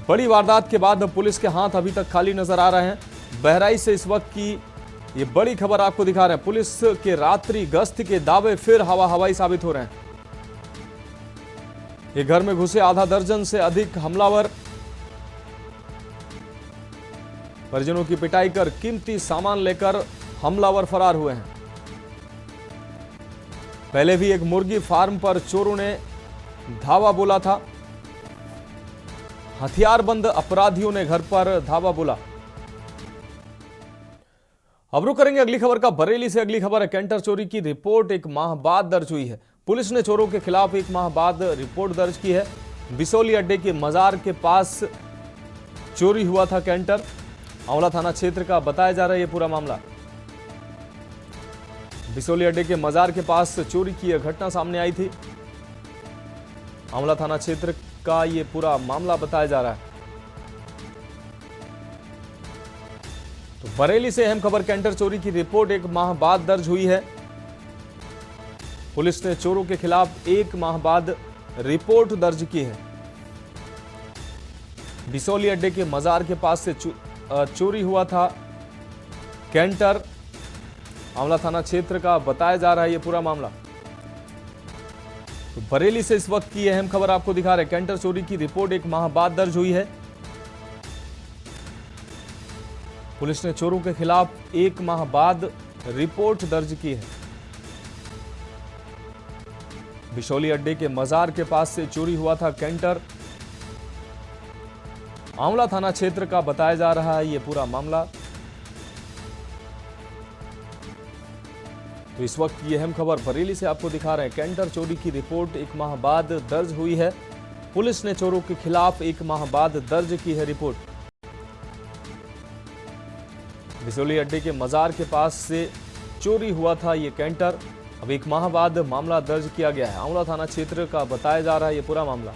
बड़ी वारदात के बाद पुलिस के हाथ अभी तक खाली नजर आ रहे हैं। बहराइच से इस वक्त की ये बड़ी खबर आपको दिखा रहे हैं। पुलिस के रात्रि गश्त के दावे फिर हवाई साबित हो रहे हैं। ये घर में घुसे आधा दर्जन से अधिक हमलावर परिजनों की पिटाई कर कीमती सामान लेकर हमलावर फरार हुए हैं। पहले भी एक मुर्गी फार्म पर चोरों ने धावा बोला था। हथियारबंद अपराधियों ने घर पर धावा बोला। अब रुक करेंगे अगली खबर का। बरेली से अगली खबर है। कैंटर चोरी की रिपोर्ट 1 माह बाद दर्ज हुई है। पुलिस ने चोरों के खिलाफ 1 माह बाद रिपोर्ट दर्ज की है। बिसौली अड्डे के मजार के पास चोरी हुआ था कैंटर। आंवला थाना क्षेत्र का बताया जा रहा है ये पूरा मामला। बिसौली अड्डे के मजार के पास चोरी की यह घटना सामने आई थी। आंवला थाना क्षेत्र का ये पूरा मामला बताया जा रहा है। तो बरेली से अहम खबर। कैंटर चोरी की रिपोर्ट 1 माह बाद दर्ज हुई है। पुलिस ने चोरों के खिलाफ 1 माह बाद रिपोर्ट दर्ज की है। बिसौली अड्डे के मजार के पास से चोरी हुआ था कैंटर। आंवला थाना क्षेत्र का बताया जा रहा है ये पूरा मामला। तो बरेली से इस वक्त की अहम खबर आपको दिखा रहे हैं। कैंटर चोरी की रिपोर्ट 1 माह बाद दर्ज हुई है। पुलिस ने चोरों के खिलाफ 1 माह बाद रिपोर्ट दर्ज की है। बिशोली अड्डे के मजार के पास से चोरी हुआ था कैंटर। आंवला थाना क्षेत्र का बताया जा रहा है ये पूरा मामला। तो इस वक्त ये अहम खबर बरेली से आपको दिखा रहे हैं। कैंटर चोरी की रिपोर्ट 1 माह बाद दर्ज हुई है। पुलिस ने चोरों के खिलाफ 1 माह बाद दर्ज की है रिपोर्ट। बिशोली अड्डे के मजार के पास से चोरी हुआ था ये कैंटर। अब 1 माह बाद मामला दर्ज किया गया है। आंवला थाना क्षेत्र का बताया जा रहा है ये पूरा मामला।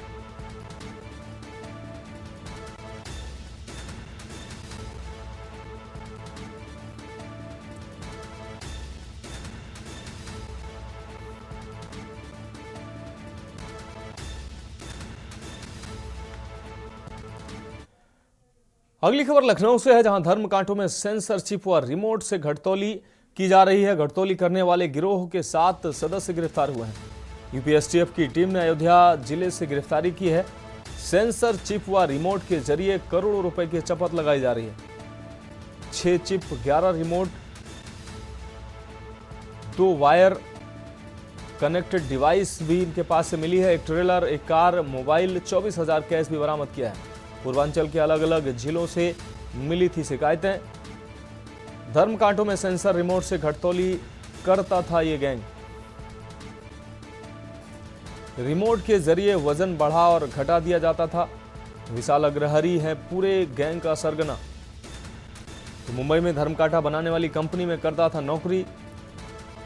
अगली खबर लखनऊ से है, जहां धर्मकांटों में सेंसर चिप व रिमोट से घटतौली की जा रही है। घटतौली करने वाले गिरोह के 7 सदस्य गिरफ्तार हुए हैं। यूपी एसटीएफ की टीम ने अयोध्या जिले से गिरफ्तारी की है। सेंसर चिप व रिमोट के जरिए करोड़ों रुपए की चपत लगाई जा रही है। 6 chip, 11 remote, 2 wire connected device भी इनके पास से मिली है। एक ट्रेलर, एक कार, मोबाइल, 24,000 कैश भी बरामद किया है। पूर्वांचल के अलग अलग जिलों से मिली थी शिकायतें। धर्मकांटों में सेंसर रिमोट से घटतौली करता था ये गैंग। रिमोट के जरिए वजन बढ़ा और घटा दिया जाता था। विशाल अग्रहरी है पूरे गैंग का सरगना। तो मुंबई में धर्मकांटा बनाने वाली कंपनी में करता था नौकरी।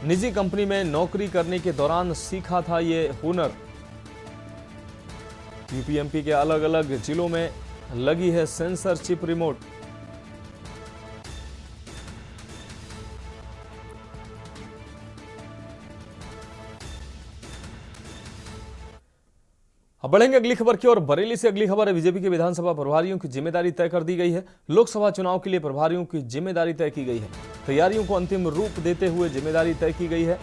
निजी कंपनी में नौकरी करने के दौरान सीखा था ये हुनर। यूपीएमपी के अलग अलग जिलों में लगी है सेंसर चिप रिमोट। अब बढ़ेंगे अगली खबर की ओर। बरेली से अगली खबर है। बीजेपी के विधानसभा प्रभारियों की जिम्मेदारी तय कर दी गई है। लोकसभा चुनाव के लिए प्रभारियों की जिम्मेदारी तय की गई है। तैयारियों को अंतिम रूप देते हुए जिम्मेदारी तय की गई है।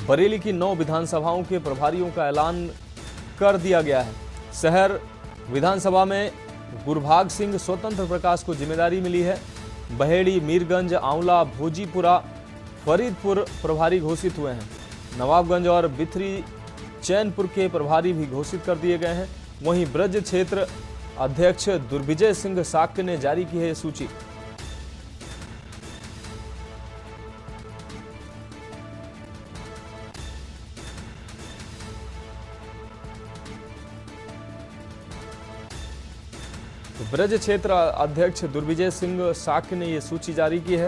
बरेली की 9 विधानसभाओं के प्रभारियों का ऐलान कर दिया गया है। शहर विधानसभा में गुरभाग सिंह स्वतंत्र प्रकाश को जिम्मेदारी मिली है। बहेड़ी, मीरगंज, आंवला, भोजीपुरा, फरीदपुर प्रभारी घोषित हुए हैं। नवाबगंज और बिथरी, चैनपुर के प्रभारी भी घोषित कर दिए गए हैं। वहीं ब्रज क्षेत्र अध्यक्ष दुर्विजय सिंह साक्य ने जारी की है सूची। तो ब्रज क्षेत्र अध्यक्ष दुर्विजय सिंह साक्य ने यह सूची जारी की है।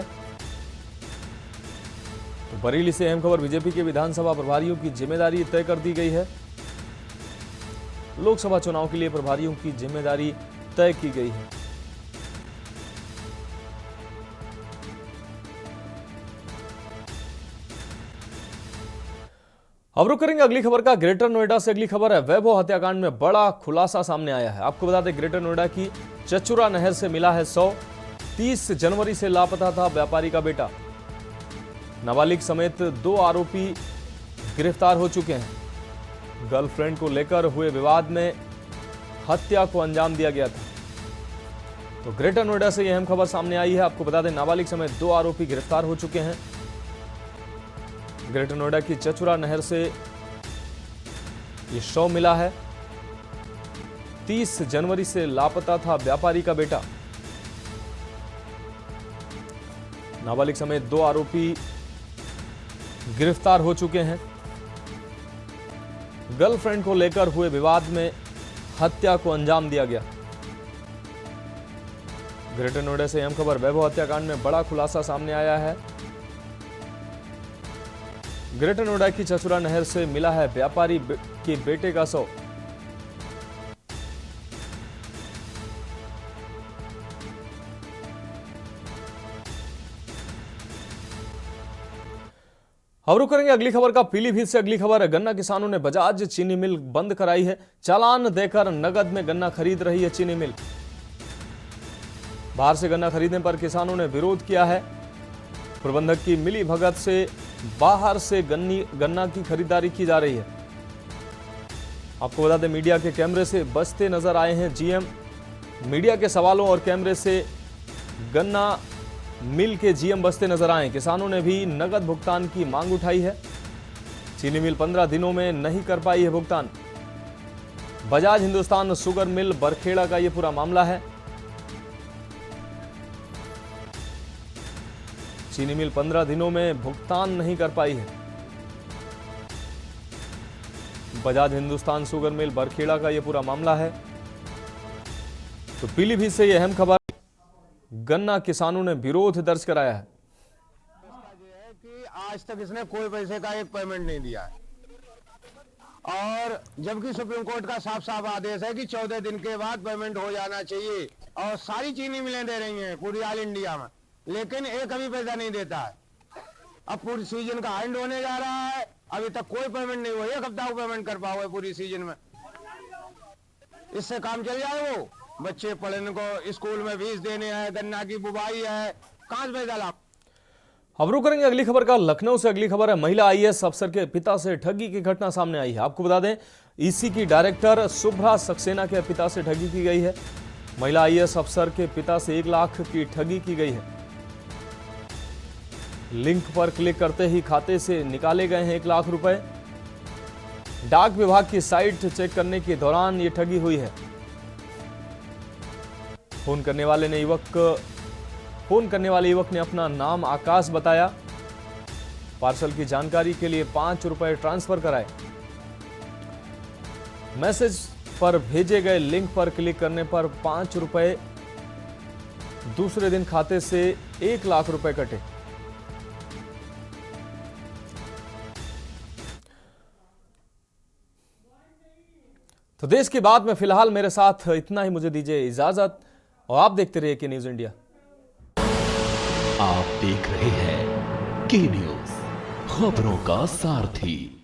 तो बरेली से अहम खबर। बीजेपी के विधानसभा प्रभारियों की जिम्मेदारी तय कर दी गई है। लोकसभा चुनाव के लिए प्रभारियों की जिम्मेदारी तय की गई है। अब रुक करेंगे अगली खबर का। ग्रेटर नोएडा से अगली खबर है। वैभव हत्याकांड में बड़ा खुलासा सामने आया है। आपको बता दें, ग्रेटर नोएडा की चचुरा नहर से मिला है 100। 30 जनवरी से लापता था व्यापारी का बेटा। नाबालिग समेत 2 आरोपी गिरफ्तार हो चुके हैं। गर्लफ्रेंड को लेकर हुए विवाद में हत्या को अंजाम दिया गया था। तो ग्रेटर नोएडा से यह अहम खबर सामने आई है। आपको बता दें, नाबालिग समेत 2 आरोपी गिरफ्तार हो चुके हैं। ग्रेटर नोएडा की चचुरा नहर से ये शव मिला है। 30 जनवरी से लापता था व्यापारी का बेटा। नाबालिग समेत 2 आरोपी गिरफ्तार हो चुके हैं। गर्लफ्रेंड को लेकर हुए विवाद में हत्या को अंजाम दिया गया। ग्रेटर नोएडा से अहम खबर। वैभव हत्याकांड में बड़ा खुलासा सामने आया है। ग्रेटर नोएडा की चचुरा नहर से मिला है व्यापारी के बेटे का शव। अब रुक करेंगे अगली खबर का। पीलीभीत से अगली खबर है। गन्ना किसानों ने बजाज चीनी मिल बंद कराई है। चालान देकर नगद में गन्ना खरीद रही है चीनी मिल। बाहर से गन्ना खरीदने पर किसानों ने विरोध किया है। प्रबंधक की मिली भगत से बाहर से गन्ना की खरीदारी की जा रही है। आपको बता दें, मीडिया के कैमरे से बचते नजर आए हैं जीएम। मीडिया के सवालों और कैमरे से गन्ना मिल के जीएम बचते नजर आए। किसानों ने भी नगद भुगतान की मांग उठाई है। चीनी मिल 15 दिनों में नहीं कर पाई है भुगतान। बजाज हिंदुस्तान शुगर मिल बरखेड़ा का यह पूरा मामला है। चीनी मिल 15 दिनों में भुगतान नहीं कर पाई है। बजाज हिंदुस्तान शुगर मिल बरखेड़ा का यह पूरा मामला है। तो पीलीभीत से यह अहम खबर, गन्ना किसानों ने विरोध दर्ज कराया है। कि आज तक इसने कोई पैसे का एक पेमेंट नहीं दिया है, और जबकि सुप्रीम कोर्ट का साफ साफ आदेश है कि 14 दिन के बाद पेमेंट हो जाना चाहिए, और सारी चीनी मिलें दे रही हैं पूरी ऑल इंडिया में, लेकिन एक अभी पैसा नहीं देता है। अब पूरी सीजन का एंड होने जा रहा है, अभी तक कोई पेमेंट नहीं हुआ। एक हफ्ता को पेमेंट कर पाओगे पूरी सीजन में, इससे काम चल जाए। वो बच्चे पढ़ने को स्कूल में फीस देने हैं, गन्ना की बुवाई है, कहां से पैसा ला। अब रुक करेंगे अगली खबर का। लखनऊ से अगली खबर है, महिला आईएएस अफसर के पिता से ठगी की घटना सामने आई है। आपको बता दें, ईसी की डायरेक्टर शुभ्रा सक्सेना के पिता से ठगी की गई है। महिला आईएएस अफसर के पिता से 1 लाख की ठगी की गई है। लिंक पर क्लिक करते ही खाते से निकाले गए हैं 1 लाख रुपए। डाक विभाग की साइट चेक करने के दौरान यह ठगी हुई है। फोन करने वाले युवक ने अपना नाम आकाश बताया। पार्सल की जानकारी के लिए 5 रुपए ट्रांसफर कराए। मैसेज पर भेजे गए लिंक पर क्लिक करने पर 5 रुपए, दूसरे दिन खाते से 1 लाख रुपए कटे। तो देश की बात में फिलहाल मेरे साथ इतना ही। मुझे दीजिए इजाजत और आप देखते रहिए के न्यूज इंडिया। आप देख रहे हैं के न्यूज, खबरों का सारथी।